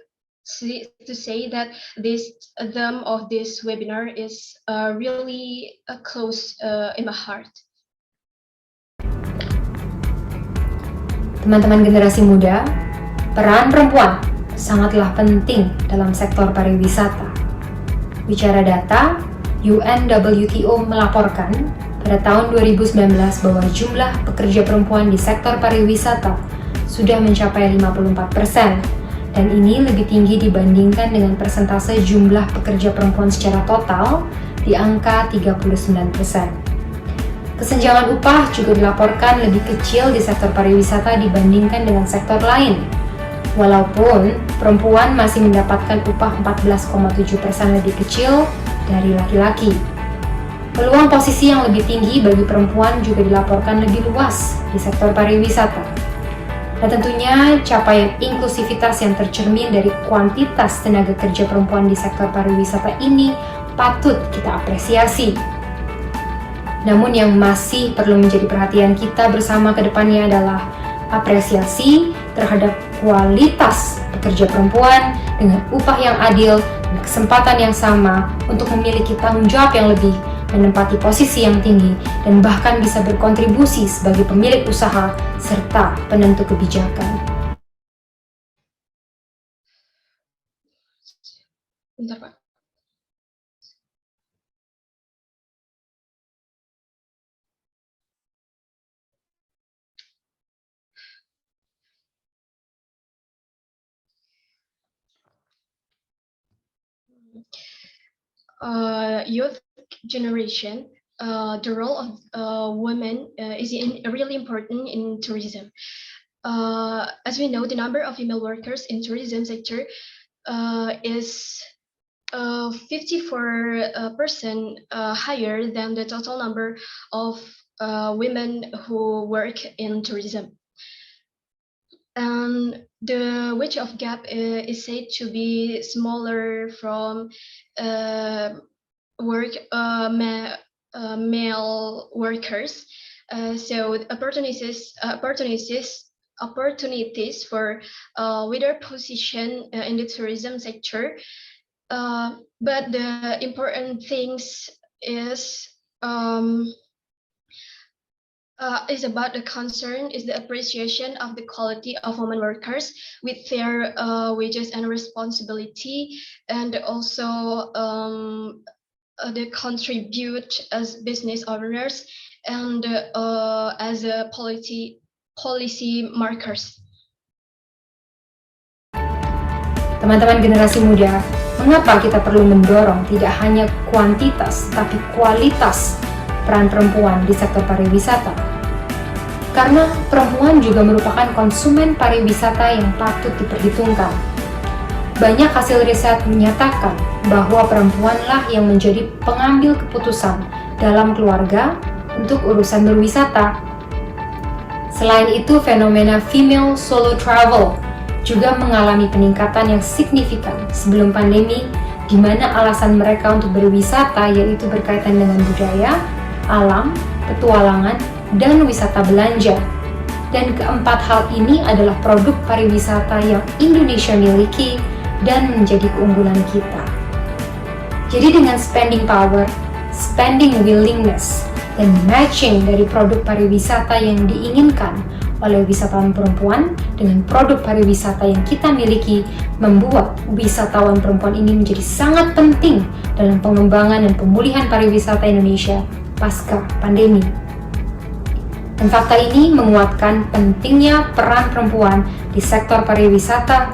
say that this theme of this webinar is really close in my heart. Teman-teman generasi muda, peran perempuan sangatlah penting dalam sektor pariwisata. Bicara data, UNWTO melaporkan pada tahun 2019 bahwa jumlah pekerja perempuan di sektor pariwisata sudah mencapai 54%, dan ini lebih tinggi dibandingkan dengan persentase jumlah pekerja perempuan secara total di angka 39%. Kesenjangan upah juga dilaporkan lebih kecil di sektor pariwisata dibandingkan dengan sektor lain. Walaupun perempuan masih mendapatkan upah 14,7% lebih kecil dari laki-laki. Peluang posisi yang lebih tinggi bagi perempuan juga dilaporkan lebih luas di sektor pariwisata. Dan tentunya capaian inklusivitas yang tercermin dari kuantitas tenaga kerja perempuan di sektor pariwisata ini patut kita apresiasi. Namun yang masih perlu menjadi perhatian kita bersama ke depannya adalah apresiasi terhadap kualitas pekerja perempuan dengan upah yang adil dan kesempatan yang sama untuk memiliki tanggung jawab yang lebih, menempati posisi yang tinggi, dan bahkan bisa berkontribusi sebagai pemilik usaha serta penentu kebijakan. Bentar, Pak. Youth generation, the role of women is really important in tourism. As we know, the number of female workers in tourism sector is 54% higher than the total number of women who work in tourism. And the wage of gap is said to be smaller from male workers. So opportunities for wider position in the tourism sector. But the important things is about the concern is the appreciation of the quality of women workers with their wages and responsibility, and also they contribute as business owners and as a policy markers. Teman-teman generasi muda, mengapa kita perlu mendorong tidak hanya kuantitas tapi kualitas peran perempuan di sektor pariwisata? Karena perempuan juga merupakan konsumen pariwisata yang patut diperhitungkan. Banyak hasil riset menyatakan bahwa perempuanlah yang menjadi pengambil keputusan dalam keluarga untuk urusan berwisata. Selain itu, fenomena female solo travel juga mengalami peningkatan yang signifikan sebelum pandemi, di mana alasan mereka untuk berwisata yaitu berkaitan dengan budaya, alam, petualangan, dan wisata belanja. Dan keempat hal ini adalah produk pariwisata yang Indonesia miliki dan menjadi keunggulan kita. Jadi dengan spending power, spending willingness, dan matching dari produk pariwisata yang diinginkan oleh wisatawan perempuan dengan produk pariwisata yang kita miliki, membuat wisatawan perempuan ini menjadi sangat penting dalam pengembangan dan pemulihan pariwisata Indonesia pasca pandemi. Dan fakta ini menguatkan pentingnya peran perempuan di sektor pariwisata,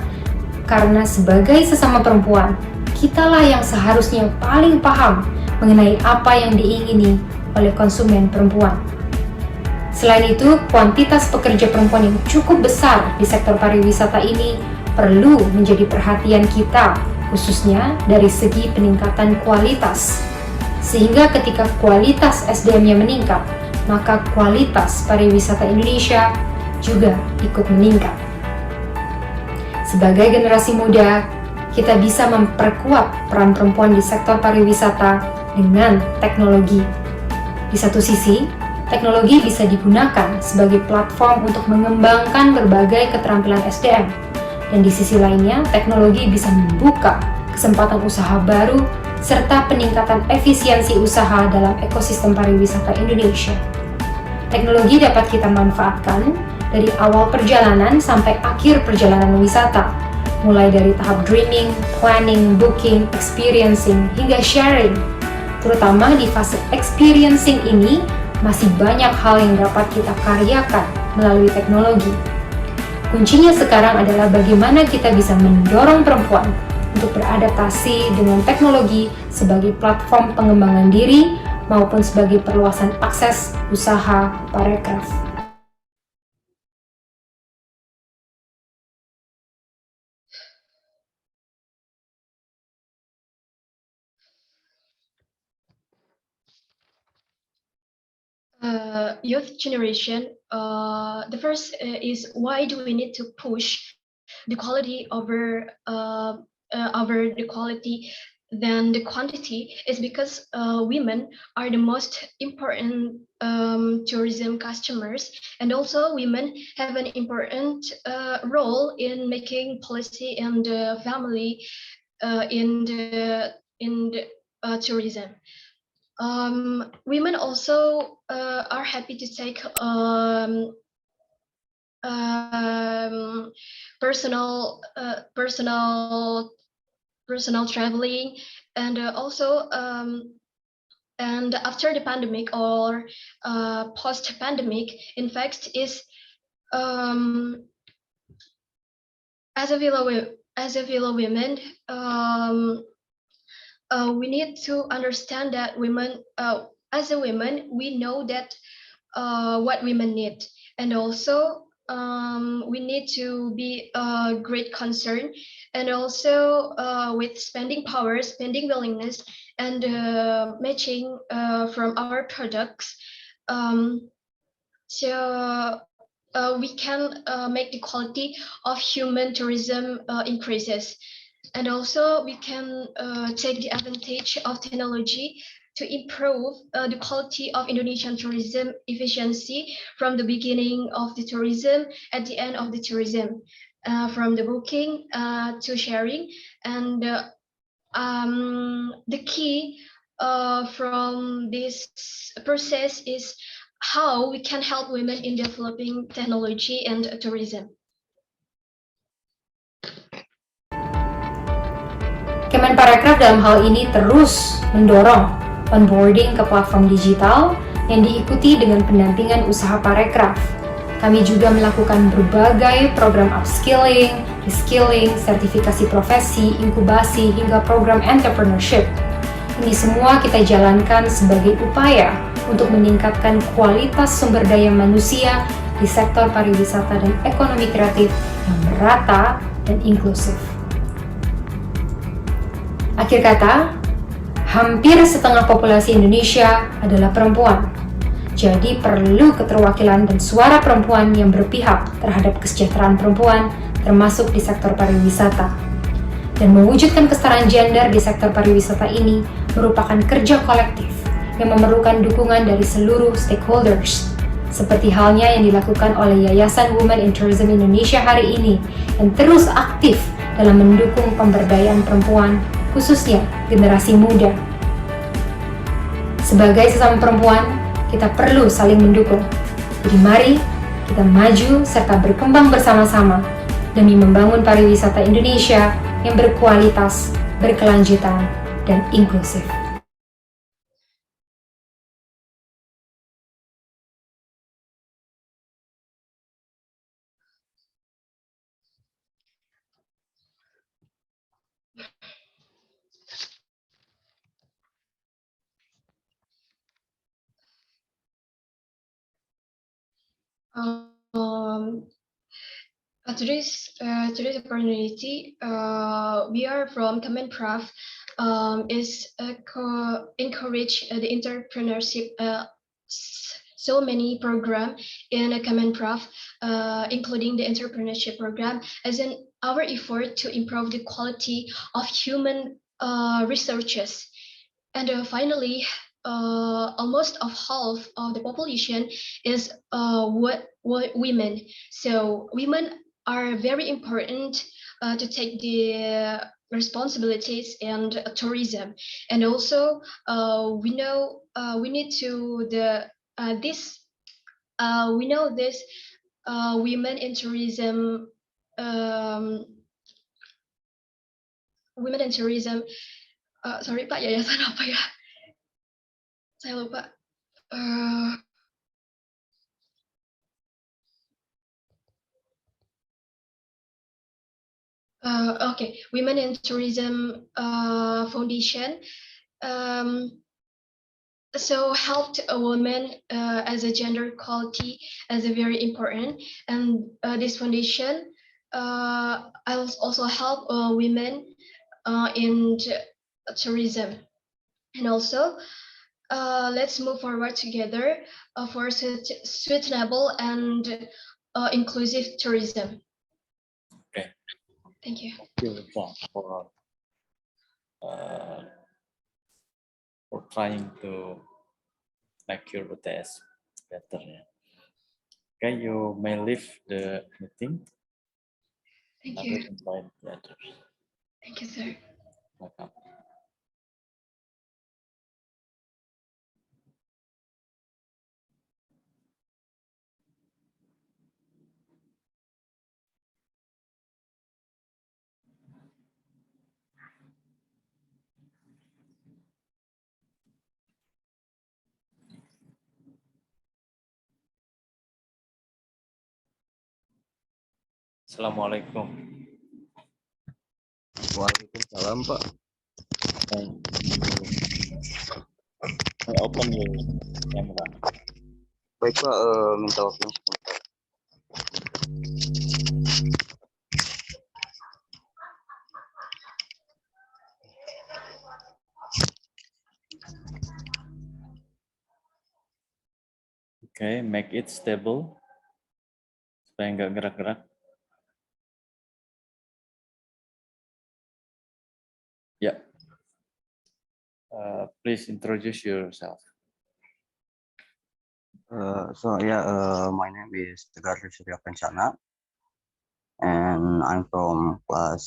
karena sebagai sesama perempuan, kitalah yang seharusnya paling paham mengenai apa yang diingini oleh konsumen perempuan. Selain itu, kuantitas pekerja perempuan yang cukup besar di sektor pariwisata ini perlu menjadi perhatian kita, khususnya dari segi peningkatan kualitas. Sehingga ketika kualitas SDM-nya meningkat, maka kualitas pariwisata Indonesia juga ikut meningkat. Sebagai generasi muda, kita bisa memperkuat peran perempuan di sektor pariwisata dengan teknologi. Di satu sisi, teknologi bisa digunakan sebagai platform untuk mengembangkan berbagai keterampilan SDM. Dan di sisi lainnya, teknologi bisa membuka kesempatan usaha baru serta peningkatan efisiensi usaha dalam ekosistem pariwisata Indonesia. Teknologi dapat kita manfaatkan dari awal perjalanan sampai akhir perjalanan wisata, mulai dari tahap dreaming, planning, booking, experiencing, hingga sharing. Terutama di fase experiencing ini, masih banyak hal yang dapat kita karyakan melalui teknologi. Kuncinya sekarang adalah bagaimana kita bisa mendorong perempuan untuk beradaptasi dengan teknologi sebagai platform pengembangan diri maupun sebagai perluasan akses usaha parekraf. Youth generation, the first is why do we need to push the quality over the quality than the quantity is because women are the most important tourism customers, and also women have an important role in making policy and family in the tourism. Women also are happy to take personal traveling, and also and after the pandemic or post pandemic, in fact, is as a fellow women, we need to understand that women, as a women, we know that what women need, and also we need to be a great concern, and also with spending power, spending willingness, and matching from our products, so we can make the quality of human tourism increases. And also we can take the advantage of technology to improve the quality of Indonesian tourism efficiency from the beginning of the tourism at the end of the tourism, from the booking to sharing. And the key from this process is how we can help women in developing technology and tourism. Kemenparekraf dalam hal ini terus mendorong onboarding ke platform digital yang diikuti dengan pendampingan usaha parekraf. Kami juga melakukan berbagai program upskilling, reskilling, sertifikasi profesi, inkubasi, hingga program entrepreneurship. Ini semua kita jalankan sebagai upaya untuk meningkatkan kualitas sumber daya manusia di sektor pariwisata dan ekonomi kreatif yang merata dan inklusif. Akhir kata, hampir setengah populasi Indonesia adalah perempuan. Jadi perlu keterwakilan dan suara perempuan yang berpihak terhadap kesejahteraan perempuan, termasuk di sektor pariwisata. Dan mewujudkan kesetaraan gender di sektor pariwisata ini merupakan kerja kolektif yang memerlukan dukungan dari seluruh stakeholders, seperti halnya yang dilakukan oleh Yayasan Women in Tourism Indonesia hari ini yang terus aktif dalam mendukung pemberdayaan perempuan, khususnya generasi muda. Sebagai sesama perempuan, kita perlu saling mendukung. Jadi mari kita maju serta berkembang bersama-sama demi membangun pariwisata Indonesia yang berkualitas, berkelanjutan, dan inklusif. Today's opportunity, we are from Kemenprov, is encourage the entrepreneurship. So many program in Kemenprov, including the entrepreneurship program, as in our effort to improve the quality of human researches. And finally, almost of half of the population is women. So women are very important to take the responsibilities and tourism. And also, we know we need to we know this women in tourism. Women in tourism. Sorry Pak, yayasan apa ya? Saya lupa. Okay, Women in Tourism Foundation. So helped a woman as a gender equality as a very important, and this foundation also help women in tourism. And also, let's move forward together for sustainable and inclusive tourism. Okay. Thank you. Thank you for trying to make your UTS better. Yeah. Okay, you may leave the meeting. Thank I you. will invite the others. Thank you, sir. Welcome. Assalamualaikum. Waalaikumsalam, Pak. I open your camera. Baik, Pak, minta waktu. Okay, make it stable supaya nggak gerak-gerak. Yeah. Please introduce yourself. My name is Tegar Surya Kencana, and I'm from class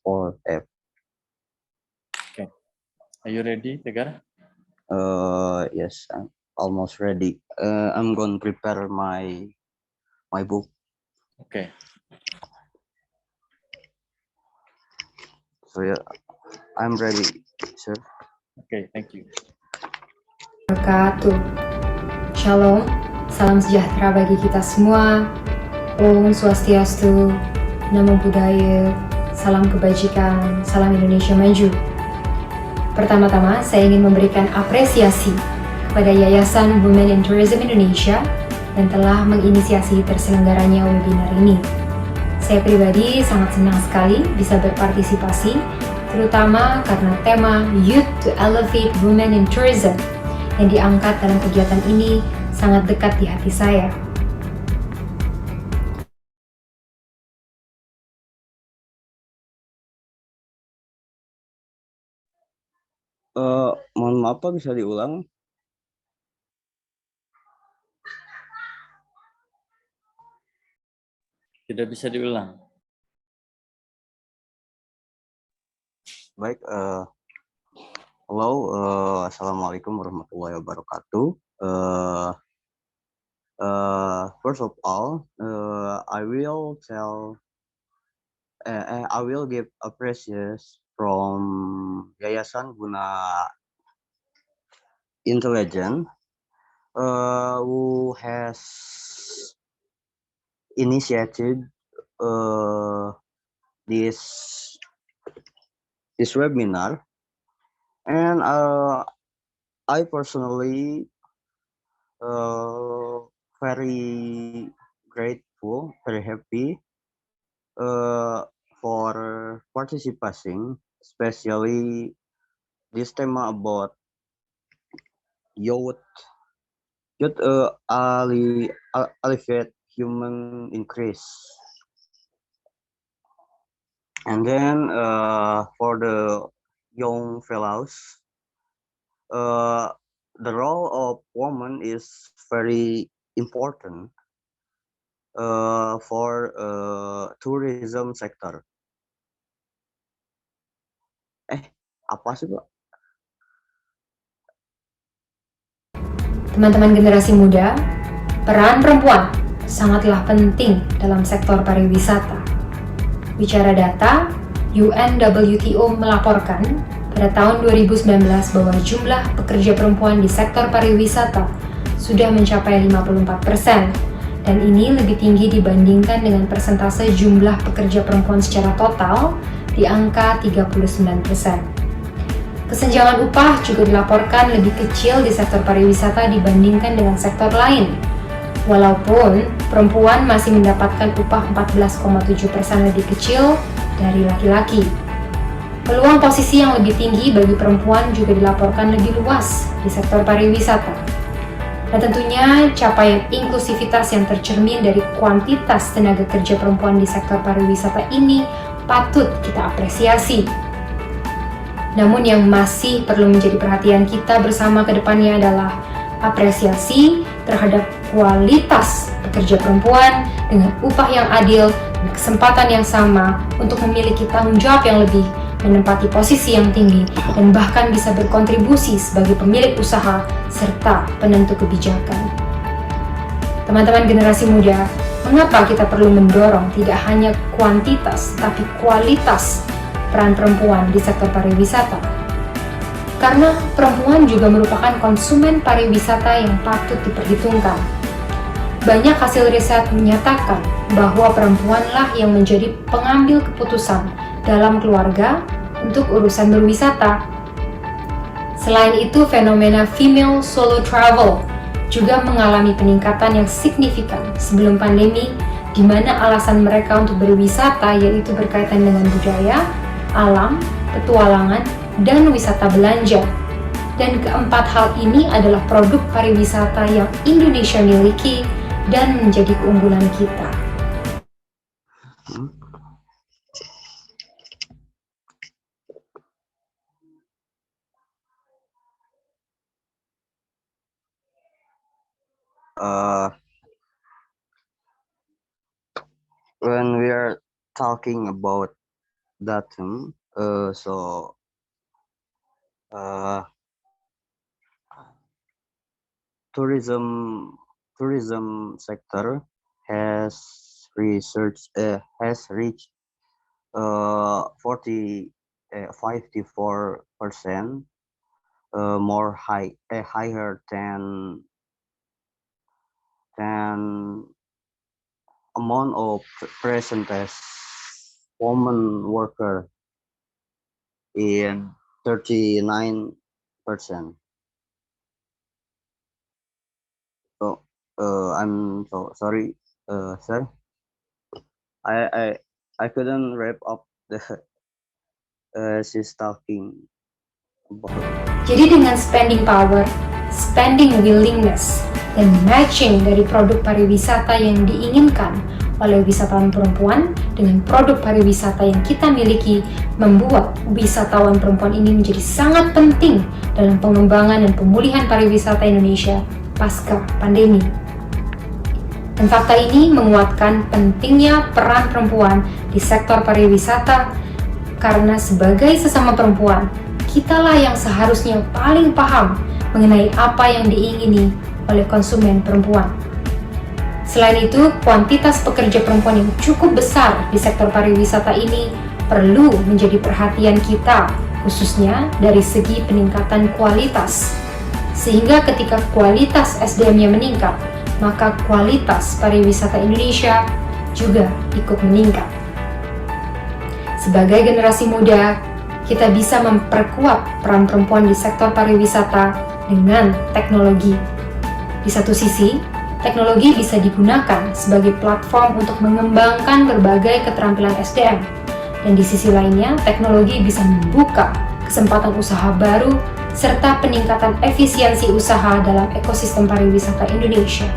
4F. Okay. Are you ready, Tegar? Yes, I'm almost ready. I'm going to prepare my book. Okay. So yeah, I'm ready, sir. Okay, thank you. Wabarakatuh. Shalom, salam sejahtera bagi kita semua. Om Swastiastu, Namo Buddhaya, salam kebajikan, salam Indonesia maju. Pertama-tama, saya ingin memberikan apresiasi kepada Yayasan Women in Tourism Indonesia dan telah menginisiasi terselenggaranya webinar ini. Saya pribadi sangat senang sekali bisa berpartisipasi, terutama karena tema Youth to Elevate Women in Tourism yang diangkat dalam kegiatan ini sangat dekat di hati saya. Mohon maaf Pak, bisa diulang? Tidak bisa diulang. Baik, halo, assalamualaikum warahmatullahi wabarakatuh. First of all, I will give appreciation from Yayasan Guna Intelligence, who has initiated this webinar, and I personally very grateful, very happy for participating, especially this tema about youth elevate human increase. And then for the young fellows, the role of woman is very important for tourism sector. Apa sih Pak? Teman-teman generasi muda, peran perempuan sangatlah penting dalam sektor pariwisata. Bicara data, UNWTO melaporkan pada tahun 2019 bahwa jumlah pekerja perempuan di sektor pariwisata sudah mencapai 54%, dan ini lebih tinggi dibandingkan dengan persentase jumlah pekerja perempuan secara total di angka 39%. Kesenjangan upah juga dilaporkan lebih kecil di sektor pariwisata dibandingkan dengan sektor lain. Walaupun perempuan masih mendapatkan upah 14,7% lebih kecil dari laki-laki. Peluang posisi yang lebih tinggi bagi perempuan juga dilaporkan lebih luas di sektor pariwisata. Dan tentunya capaian inklusivitas yang tercermin dari kuantitas tenaga kerja perempuan di sektor pariwisata ini patut kita apresiasi. Namun yang masih perlu menjadi perhatian kita bersama ke depannya adalah apresiasi terhadap kualitas pekerja perempuan dengan upah yang adil dan kesempatan yang sama untuk memiliki tanggung jawab yang lebih, menempati posisi yang tinggi, dan bahkan bisa berkontribusi sebagai pemilik usaha serta penentu kebijakan. Teman-teman generasi muda, mengapa kita perlu mendorong tidak hanya kuantitas tapi kualitas peran perempuan di sektor pariwisata? Karena perempuan juga merupakan konsumen pariwisata yang patut diperhitungkan. Banyak hasil riset menyatakan bahwa perempuanlah yang menjadi pengambil keputusan dalam keluarga untuk urusan berwisata. Selain itu, fenomena female solo travel juga mengalami peningkatan yang signifikan sebelum pandemi, di mana alasan mereka untuk berwisata yaitu berkaitan dengan budaya, alam, petualangan, dan wisata belanja. Dan keempat hal ini adalah produk pariwisata yang Indonesia miliki dan menjadi keunggulan kita. When we are talking about datum, tourism sector has reached 54% more higher than amount of percentage women worker in 39%. So I'm so sorry, sir. I couldn't wrap up the she's talking about. Jadi dengan spending power, spending willingness, dan matching dari produk pariwisata yang diinginkan oleh wisatawan perempuan dengan produk pariwisata yang kita miliki membuat wisatawan perempuan ini menjadi sangat penting dalam pengembangan dan pemulihan pariwisata Indonesia pasca pandemi. Dan fakta ini menguatkan pentingnya peran perempuan di sektor pariwisata karena sebagai sesama perempuan, kitalah yang seharusnya paling paham mengenai apa yang diingini oleh konsumen perempuan. Selain itu, kuantitas pekerja perempuan yang cukup besar di sektor pariwisata ini perlu menjadi perhatian kita, khususnya dari segi peningkatan kualitas. Sehingga ketika kualitas SDM-nya meningkat, maka kualitas pariwisata Indonesia juga ikut meningkat. Sebagai generasi muda, kita bisa memperkuat peran perempuan di sektor pariwisata dengan teknologi. Di satu sisi, teknologi bisa digunakan sebagai platform untuk mengembangkan berbagai keterampilan SDM. Dan di sisi lainnya, teknologi bisa membuka kesempatan usaha baru serta peningkatan efisiensi usaha dalam ekosistem pariwisata Indonesia.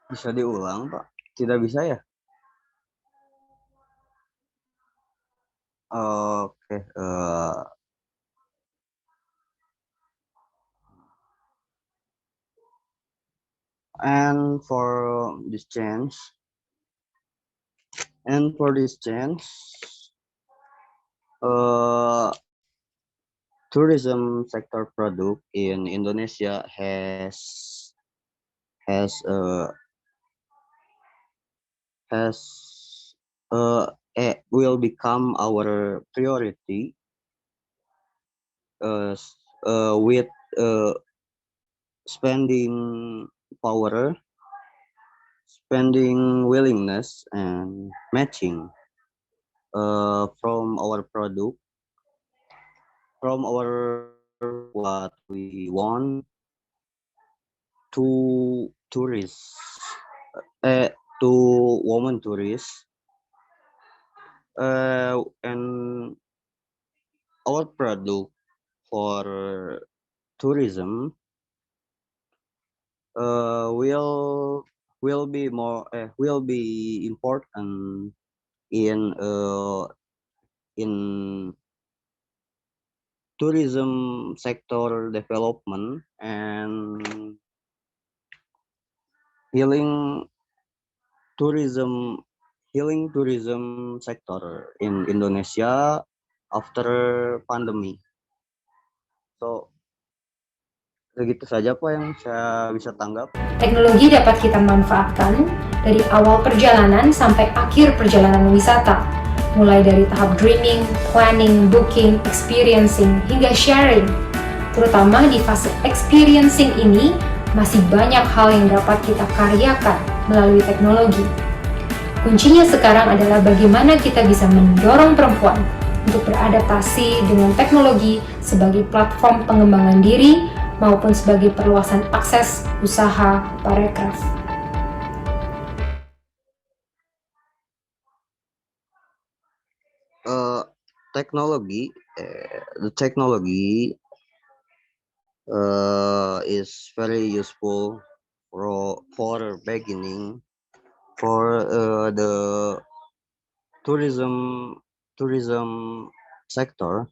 Bisa diulang, Pak? Tidak bisa ya? Oke. And for this change, tourism sector product in Indonesia will become our priority with spending power, spending willingness, and matching from our product, from our what we want to tourists, to women tourists, and our product for tourism will be important in tourism sector development and healing tourism sector in Indonesia after pandemi. So begitu saja Pak yang saya bisa tanggap. Teknologi dapat kita manfaatkan dari awal perjalanan sampai akhir perjalanan wisata, mulai dari tahap dreaming, planning, booking, experiencing, hingga sharing. Terutama di fase experiencing ini, masih banyak hal yang dapat kita karyakan melalui teknologi. Kuncinya sekarang adalah bagaimana kita bisa mendorong perempuan untuk beradaptasi dengan teknologi sebagai platform pengembangan diri maupun sebagai perluasan akses usaha parekraf. The technology is very useful for beginning for the tourism sector,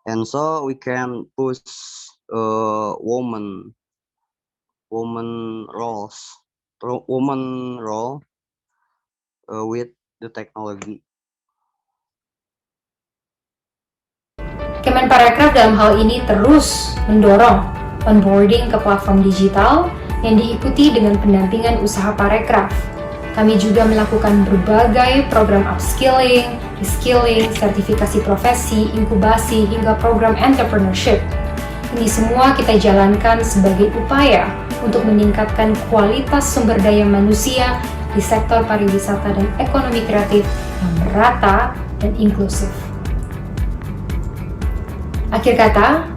and so we can push woman role with the technology. Kemenparekraf dalam hal ini terus mendorong onboarding ke platform digital yang diikuti dengan pendampingan usaha parekraf. Kami juga melakukan berbagai program upskilling, reskilling, sertifikasi profesi, inkubasi, hingga program entrepreneurship. Ini semua kita jalankan sebagai upaya untuk meningkatkan kualitas sumber daya manusia di sektor pariwisata dan ekonomi kreatif yang merata dan inklusif. Akhir kata,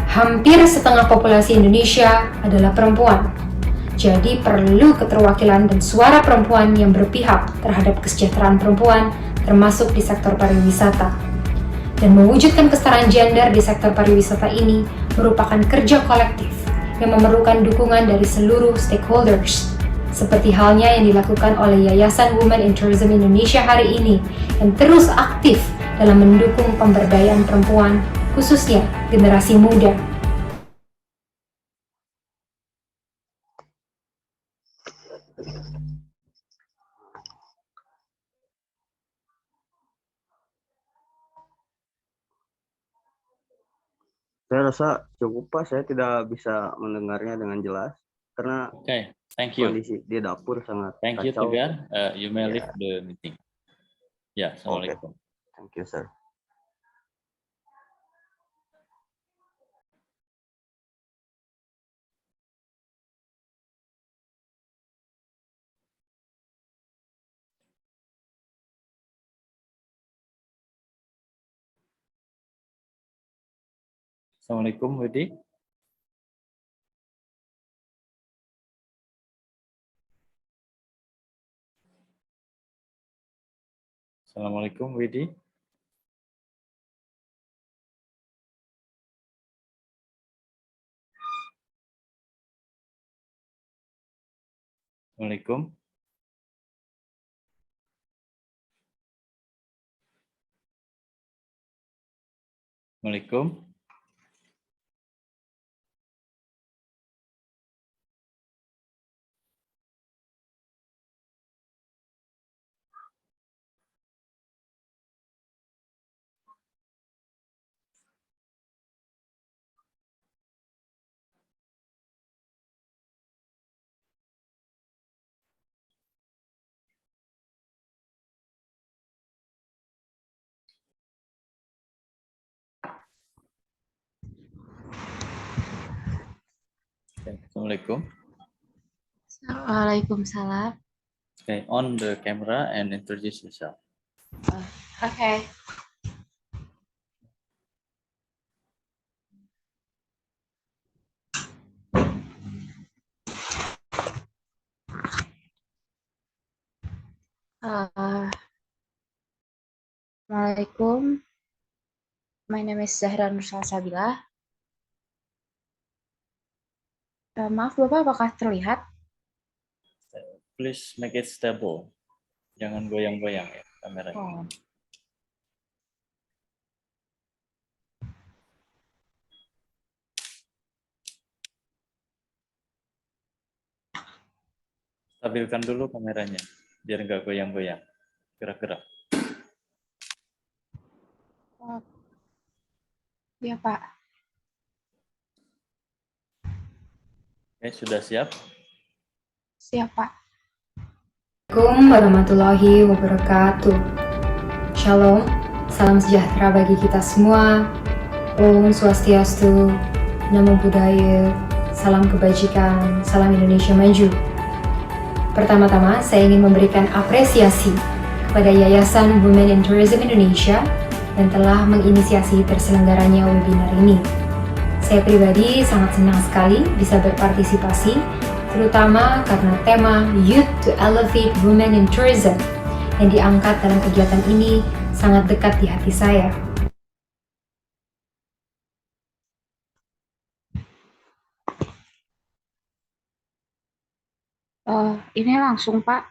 hampir setengah populasi Indonesia adalah perempuan. Jadi perlu keterwakilan dan suara perempuan yang berpihak terhadap kesejahteraan perempuan, termasuk di sektor pariwisata. Dan mewujudkan kesetaraan gender di sektor pariwisata ini merupakan kerja kolektif yang memerlukan dukungan dari seluruh stakeholders, seperti halnya yang dilakukan oleh Yayasan Women in Tourism Indonesia hari ini yang terus aktif dalam mendukung pemberdayaan perempuan, khususnya generasi muda. Saya rasa cukup Pak, saya tidak bisa mendengarnya dengan jelas karena Okay, thank you. kondisi di dapur sangat Thank you, kacau. Tegar. You may Yeah. leave the meeting. Ya, Assalamualaikum. Thank you, sir. Assalamualaikum, Widi. Assalamualaikum, Widi. Assalamualaikum. Assalamualaikum. Okay, Assalamualaikum. Waalaikumsalam. Okay, on the camera and introduce yourself. Okay. Assalamualaikum. My name is Zahra Nursalsabila. Maaf Bapak, apakah terlihat? Please make it stable. Jangan goyang-goyang ya kameranya. Oh. Stabilkan dulu kameranya, biar nggak goyang-goyang. Gerak-gerak. Iya Pak. Oke, sudah siap? Siap Pak. Assalamualaikum warahmatullahi wabarakatuh. Shalom, salam sejahtera bagi kita semua. Om Swastiastu, Namo Buddhaya, salam kebajikan, salam Indonesia maju. Pertama-tama, saya ingin memberikan apresiasi kepada Yayasan Women in Tourism Indonesia yang telah menginisiasi terselenggaranya webinar ini. Saya pribadi sangat senang sekali bisa berpartisipasi, terutama karena tema Youth to Elevate Women in Tourism yang diangkat dalam kegiatan ini sangat dekat di hati saya. Ini langsung Pak.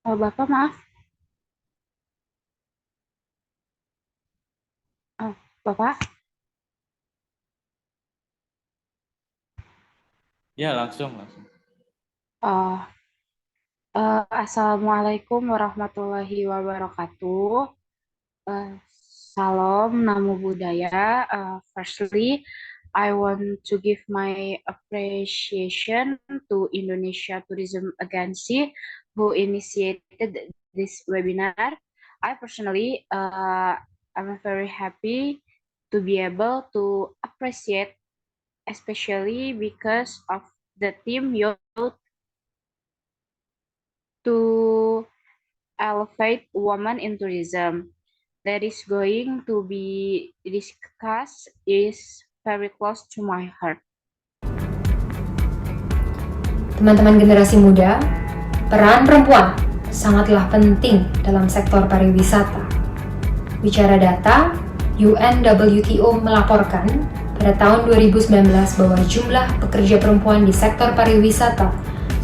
Bapak maaf. Bapak. Ya, langsung. Assalamualaikum warahmatullahi wabarakatuh. Salam, Namo Buddhaya. Firstly, I want to give my appreciation to Indonesia Tourism Agency who initiated this webinar. I personally, I'm very happy to to be able to appreciate, especially because of the theme youth to elevate women in tourism that is going to be discussed is very close to my heart. Teman-teman generasi muda, peran perempuan sangatlah penting dalam sektor pariwisata. Bicara data, UNWTO melaporkan pada tahun 2019 bahwa jumlah pekerja perempuan di sektor pariwisata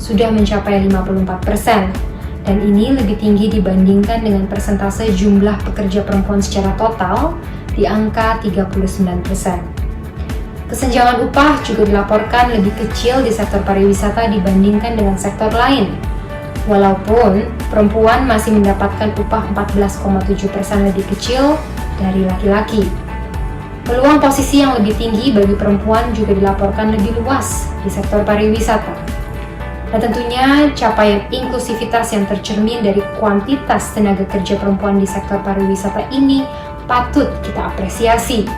sudah mencapai 54%, dan ini lebih tinggi dibandingkan dengan persentase jumlah pekerja perempuan secara total di angka 39%. Kesenjangan upah juga dilaporkan lebih kecil di sektor pariwisata dibandingkan dengan sektor lain. Walaupun perempuan masih mendapatkan upah 14,7% lebih kecil dari laki-laki. Peluang posisi yang lebih tinggi bagi perempuan juga dilaporkan lebih luas di sektor pariwisata. Dan tentunya capaian inklusivitas yang tercermin dari kuantitas tenaga kerja perempuan di sektor pariwisata ini patut kita apresiasi.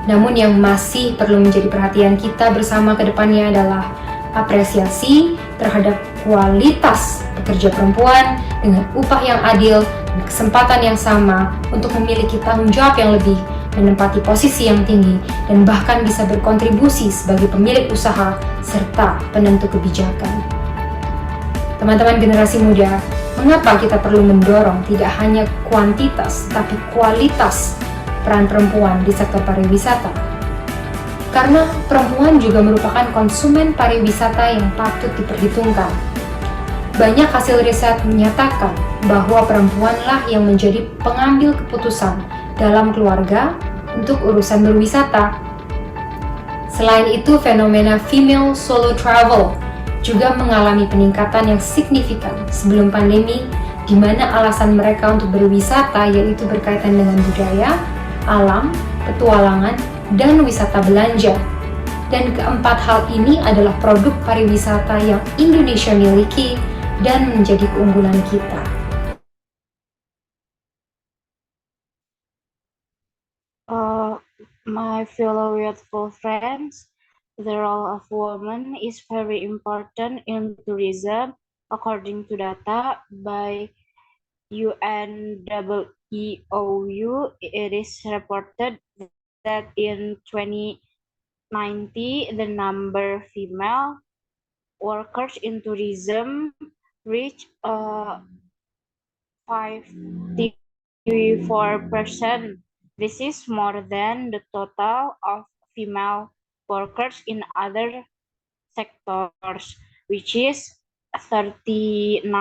Namun yang masih perlu menjadi perhatian kita bersama ke depannya adalah apresiasi terhadap kualitas pekerja perempuan dengan upah yang adil dan kesempatan yang sama untuk memiliki tanggung jawab yang lebih, menempati posisi yang tinggi, dan bahkan bisa berkontribusi sebagai pemilik usaha serta penentu kebijakan. Teman-teman generasi muda, mengapa kita perlu mendorong tidak hanya kuantitas tapi kualitas peran perempuan di sektor pariwisata? Karena perempuan juga merupakan konsumen pariwisata yang patut diperhitungkan. Banyak hasil riset menyatakan bahwa perempuanlah yang menjadi pengambil keputusan dalam keluarga untuk urusan berwisata. Selain itu, fenomena female solo travel juga mengalami peningkatan yang signifikan sebelum pandemi, di mana alasan mereka untuk berwisata yaitu berkaitan dengan budaya, alam, petualangan, dan wisata belanja. Dan keempat hal ini adalah produk pariwisata yang Indonesia miliki dan menjadi keunggulan kita. My fellow youthful friends, the role of women is very important in tourism. According to data by UNWTO, it is reported that in 2019, the number of female workers in tourism reached 54%. This is more than the total of female workers in other sectors, which is 39%.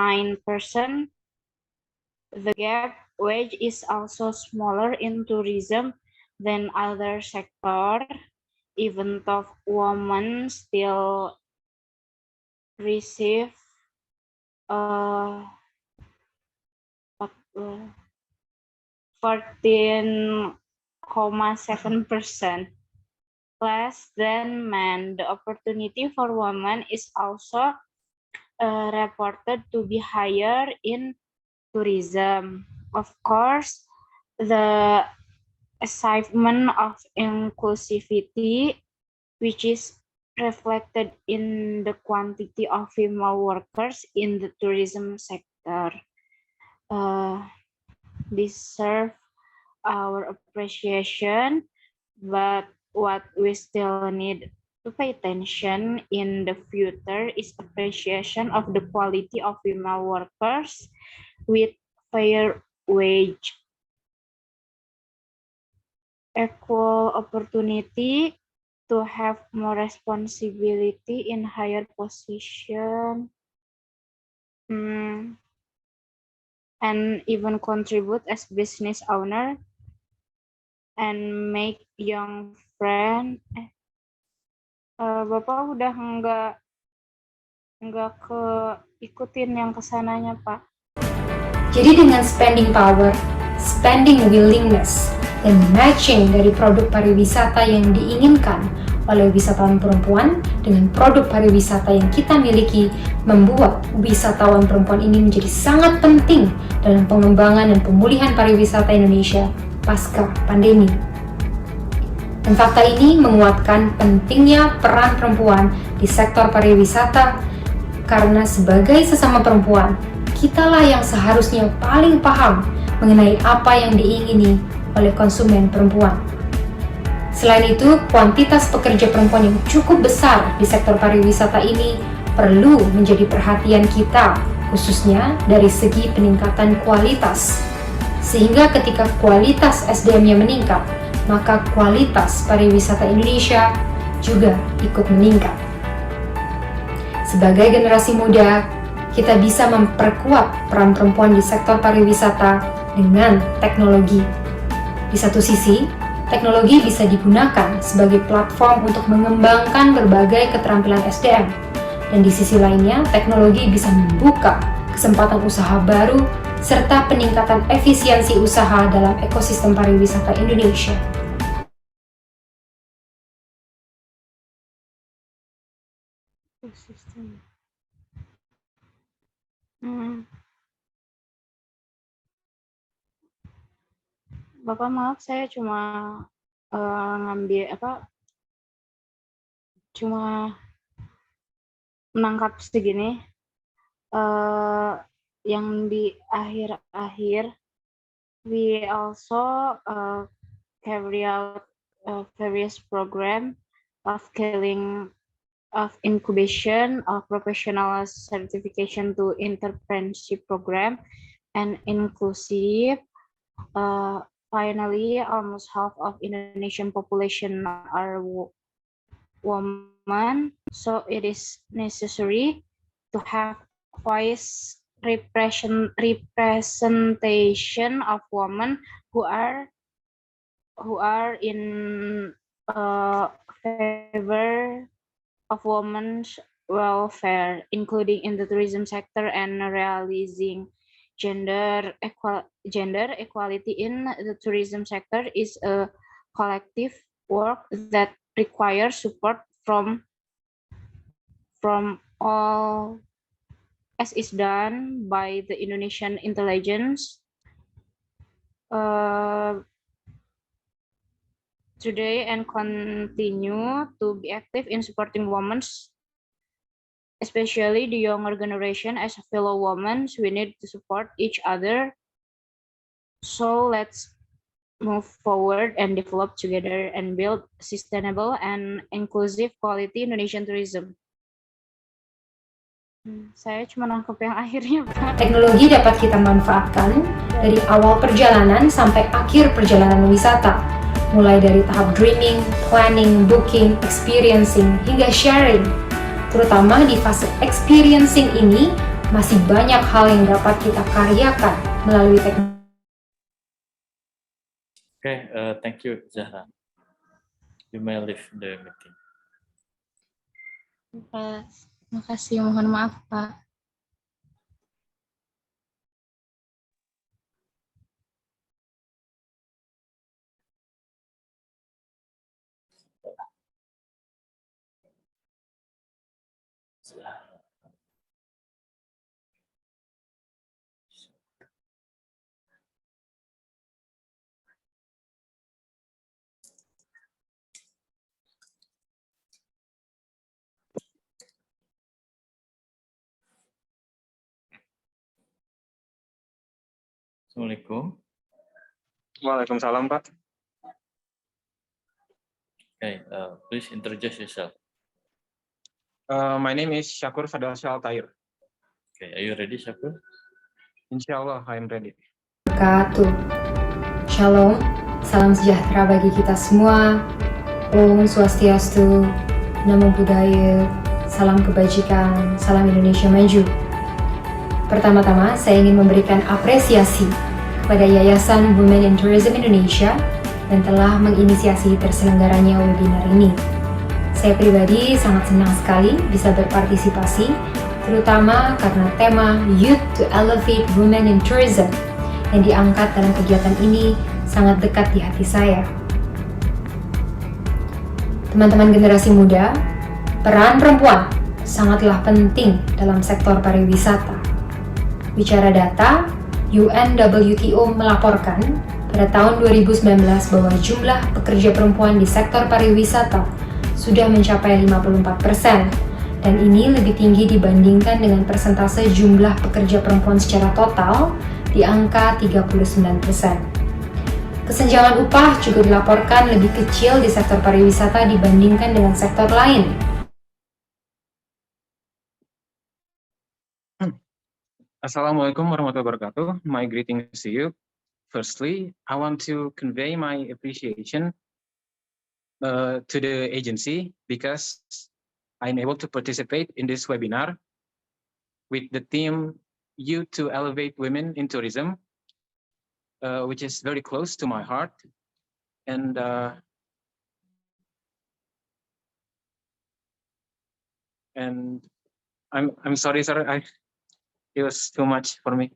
The gap wage is also smaller in tourism than other sectors, even though women still receive 14.7% less than men. The opportunity for women is also reported to be higher in tourism. Of course, the achievement of inclusivity, which is reflected in the quantity of female workers in the tourism sector, deserve our appreciation, but what we still need to pay attention in the future is appreciation of the quality of female workers with fair wage, equal opportunity to have more responsibility in higher position, and even contribute as business owner, and make young friend. Bapak udah nggak ikutin yang kesananya, Pak. Jadi dengan spending power, spending willingness, dan matching dari produk pariwisata yang diinginkan oleh wisatawan perempuan dengan produk pariwisata yang kita miliki, membuat wisatawan perempuan ini menjadi sangat penting dalam pengembangan dan pemulihan pariwisata Indonesia pasca pandemi. Dan fakta ini menguatkan pentingnya peran perempuan di sektor pariwisata karena sebagai sesama perempuan, kitalah yang seharusnya paling paham mengenai apa yang diingini oleh konsumen perempuan. Selain itu, kuantitas pekerja perempuan yang cukup besar di sektor pariwisata ini perlu menjadi perhatian kita, khususnya dari segi peningkatan kualitas. Sehingga ketika kualitas SDM-nya meningkat, maka kualitas pariwisata Indonesia juga ikut meningkat. Sebagai generasi muda, kita bisa memperkuat peran perempuan di sektor pariwisata dengan teknologi. Di satu sisi, teknologi bisa digunakan sebagai platform untuk mengembangkan berbagai keterampilan SDM. Dan di sisi lainnya, teknologi bisa membuka kesempatan usaha baru serta peningkatan efisiensi usaha dalam ekosistem pariwisata Indonesia. Bapak maaf, saya cuma cuma menangkap segini. Yang di akhir-akhir, we also carry out various program of scaling of incubation of professional certification to entrepreneurship program and inclusive. Finally, almost half of Indonesian population are women, so it is necessary to have voice representation of women who are in favor of women's welfare, including in the tourism sector and realizing gender equality in the tourism sector is a collective work that requires support from all, as is done by the Indonesian intelligence today, and continue to be active in supporting women, especially the younger generation. As a fellow women, we need to support each other. So let's move forward and develop together and build sustainable and inclusive quality Indonesian tourism. Saya cuma nangkep yang akhirnya, Pak. Teknologi dapat kita manfaatkan dari awal perjalanan sampai akhir perjalanan wisata, mulai dari tahap dreaming, planning, booking, experiencing, hingga sharing. Terutama di fase experiencing ini, masih banyak hal yang dapat kita karyakan melalui teknologi. Okay, thank you, Zahra. You may leave the meeting. Terima kasih, mohon maaf, Pak. Assalamualaikum. Waalaikumsalam, Pak. Okay, please introduce yourself. My name is Syakur Fadalsyah Altair. Okay, are you ready, Syakur? Insya Allah, I am ready. Shalom, salam sejahtera bagi kita semua. Om Swastiastu, Namo Buddhaya, salam kebajikan, salam Indonesia maju. Pertama-tama, saya ingin memberikan apresiasi kepada Yayasan Women in Tourism Indonesia yang telah menginisiasi terselenggaranya webinar ini. Saya pribadi sangat senang sekali bisa berpartisipasi, terutama karena tema Youth to Elevate Women in Tourism yang diangkat dalam kegiatan ini sangat dekat di hati saya. Teman-teman generasi muda, peran perempuan sangatlah penting dalam sektor pariwisata. Bicara data, UNWTO melaporkan pada tahun 2019 bahwa jumlah pekerja perempuan di sektor pariwisata sudah mencapai 54%, dan ini lebih tinggi dibandingkan dengan persentase jumlah pekerja perempuan secara total di angka 39%. Kesenjangan upah juga dilaporkan lebih kecil di sektor pariwisata dibandingkan dengan sektor lain. Assalamualaikum warahmatullahi wabarakatuh. My greetings to you. Firstly, I want to convey my appreciation to the agency because I'm able to participate in this webinar with the theme "Youth to Elevate Women in Tourism," which is very close to my heart. And I'm sorry, sir. It was too much for me.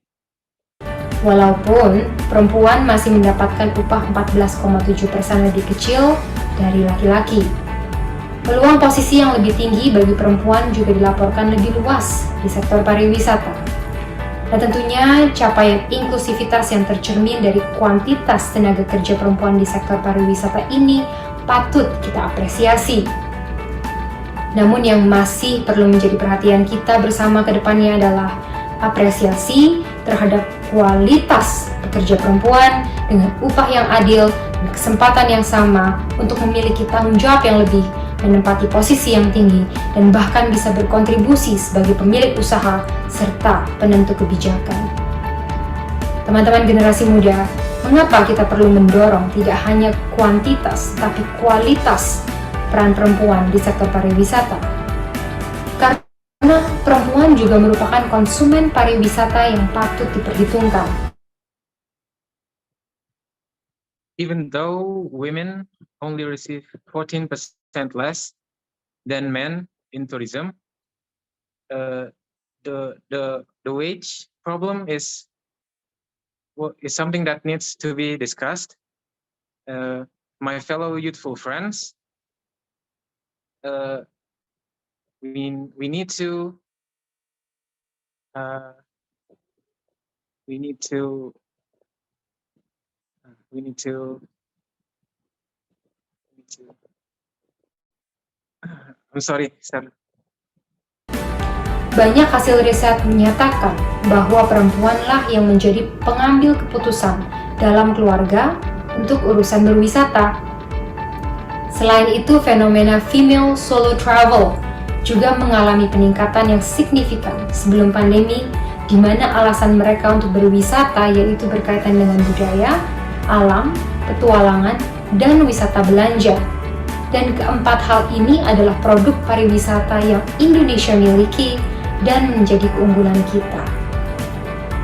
Walaupun perempuan masih mendapatkan upah 14,7% lebih kecil dari laki-laki, peluang posisi yang lebih tinggi bagi perempuan juga dilaporkan lebih luas di sektor pariwisata. Dan tentunya capaian inklusivitas yang tercermin dari kuantitas tenaga kerja perempuan di sektor pariwisata ini patut kita apresiasi. Namun yang masih perlu menjadi perhatian kita bersama ke depannya adalah apresiasi terhadap kualitas pekerja perempuan dengan upah yang adil dan kesempatan yang sama untuk memiliki tanggung jawab yang lebih, menempati posisi yang tinggi, dan bahkan bisa berkontribusi sebagai pemilik usaha serta penentu kebijakan. Teman-teman generasi muda, mengapa kita perlu mendorong tidak hanya kuantitas tapi kualitas peran perempuan di sektor pariwisata? Karena perempuan juga merupakan konsumen pariwisata yang patut diperhitungkan. Even though women only receive 14% less than men in tourism, the wage problem is something that needs to be discussed. My fellow youthful friends, we need to I'm sorry, sir. Banyak hasil riset menyatakan bahwa perempuanlah yang menjadi pengambil keputusan dalam keluarga untuk urusan berwisata. Selain itu, fenomena female solo travel juga mengalami peningkatan yang signifikan sebelum pandemi, di mana alasan mereka untuk berwisata yaitu berkaitan dengan budaya, alam, petualangan, dan wisata belanja. Dan keempat hal ini adalah produk pariwisata yang Indonesia miliki dan menjadi keunggulan kita.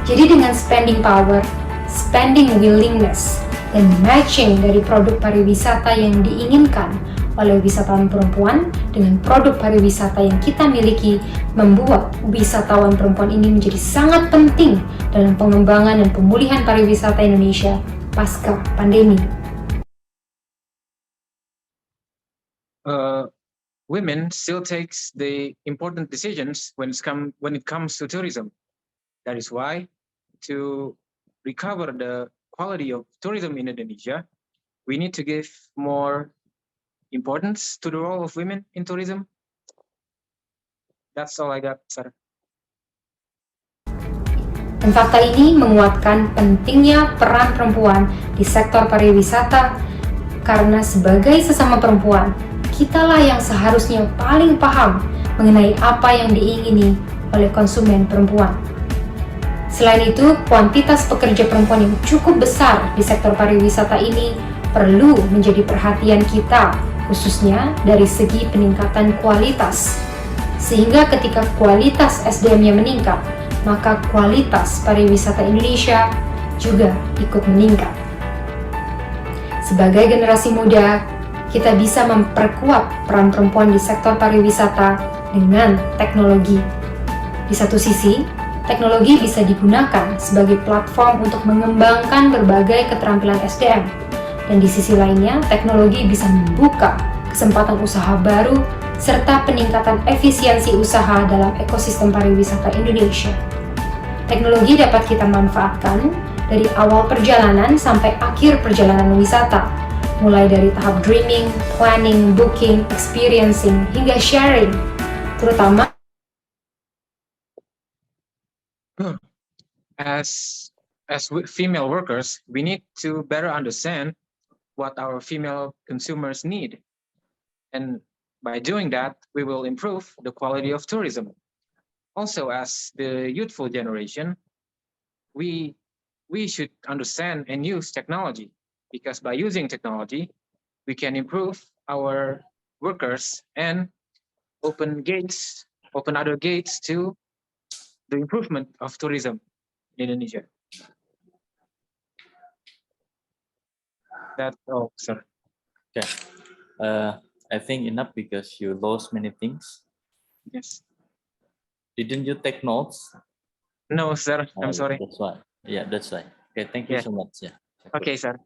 Jadi dengan spending power, spending willingness, dan matching dari produk pariwisata yang diinginkan oleh wisatawan perempuan dengan produk pariwisata yang kita miliki, membuat wisatawan perempuan ini menjadi sangat penting dalam pengembangan dan pemulihan pariwisata Indonesia pasca pandemi. Women still takes the important decisions when it comes to tourism. That is why, to recover the quality of tourism in Indonesia, we need to give more importance to the role of women in tourism. That's all I got, sir. Dan fakta ini menguatkan pentingnya peran perempuan di sektor pariwisata, karena sebagai sesama perempuan, kitalah yang seharusnya paling paham mengenai apa yang diingini oleh konsumen perempuan. Selain itu, kuantitas pekerja perempuan yang cukup besar di sektor pariwisata ini perlu menjadi perhatian kita, khususnya dari segi peningkatan kualitas. Sehingga ketika kualitas SDM-nya meningkat, maka kualitas pariwisata Indonesia juga ikut meningkat. Sebagai generasi muda, kita bisa memperkuat peran perempuan di sektor pariwisata dengan teknologi. Di satu sisi, teknologi bisa digunakan sebagai platform untuk mengembangkan berbagai keterampilan SDM. Dan di sisi lainnya, teknologi bisa membuka kesempatan usaha baru serta peningkatan efisiensi usaha dalam ekosistem pariwisata Indonesia. Teknologi dapat kita manfaatkan dari awal perjalanan sampai akhir perjalanan wisata, mulai dari tahap dreaming, planning, booking, experiencing, hingga sharing, terutama As female workers, we need to better understand what our female consumers need. And by doing that, we will improve the quality of tourism. Also, as the youthful generation, we should understand and use technology, because by using technology, we can improve our workers and open other gates to the improvement of tourism in Indonesia. That's all, sir. Okay. I think enough because you lost many things. Yes. Didn't you take notes? No, sir. I'm sorry. That's why. Yeah, that's why. Okay, thank you Yeah. so much. Yeah. Okay, sir.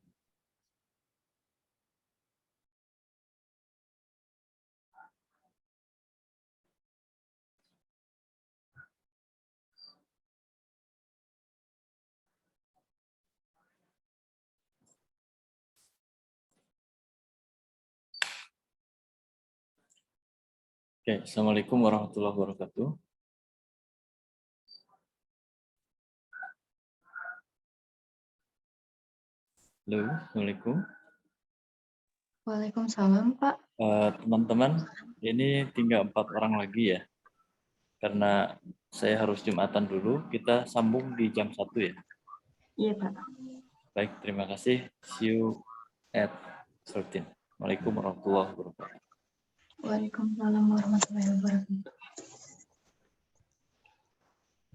Oke, Assalamualaikum warahmatullahi wabarakatuh. Halo, Assalamualaikum. Waalaikumsalam, Pak. Teman-teman, ini tinggal 4 orang lagi ya. Karena saya harus Jumatan dulu, kita sambung di jam 1 ya. Iya, Pak. Baik, terima kasih. See you at 13. Waalaikumsalam warahmatullahi wabarakatuh. Waalaikumsalam warahmatullahi wabarakatuh.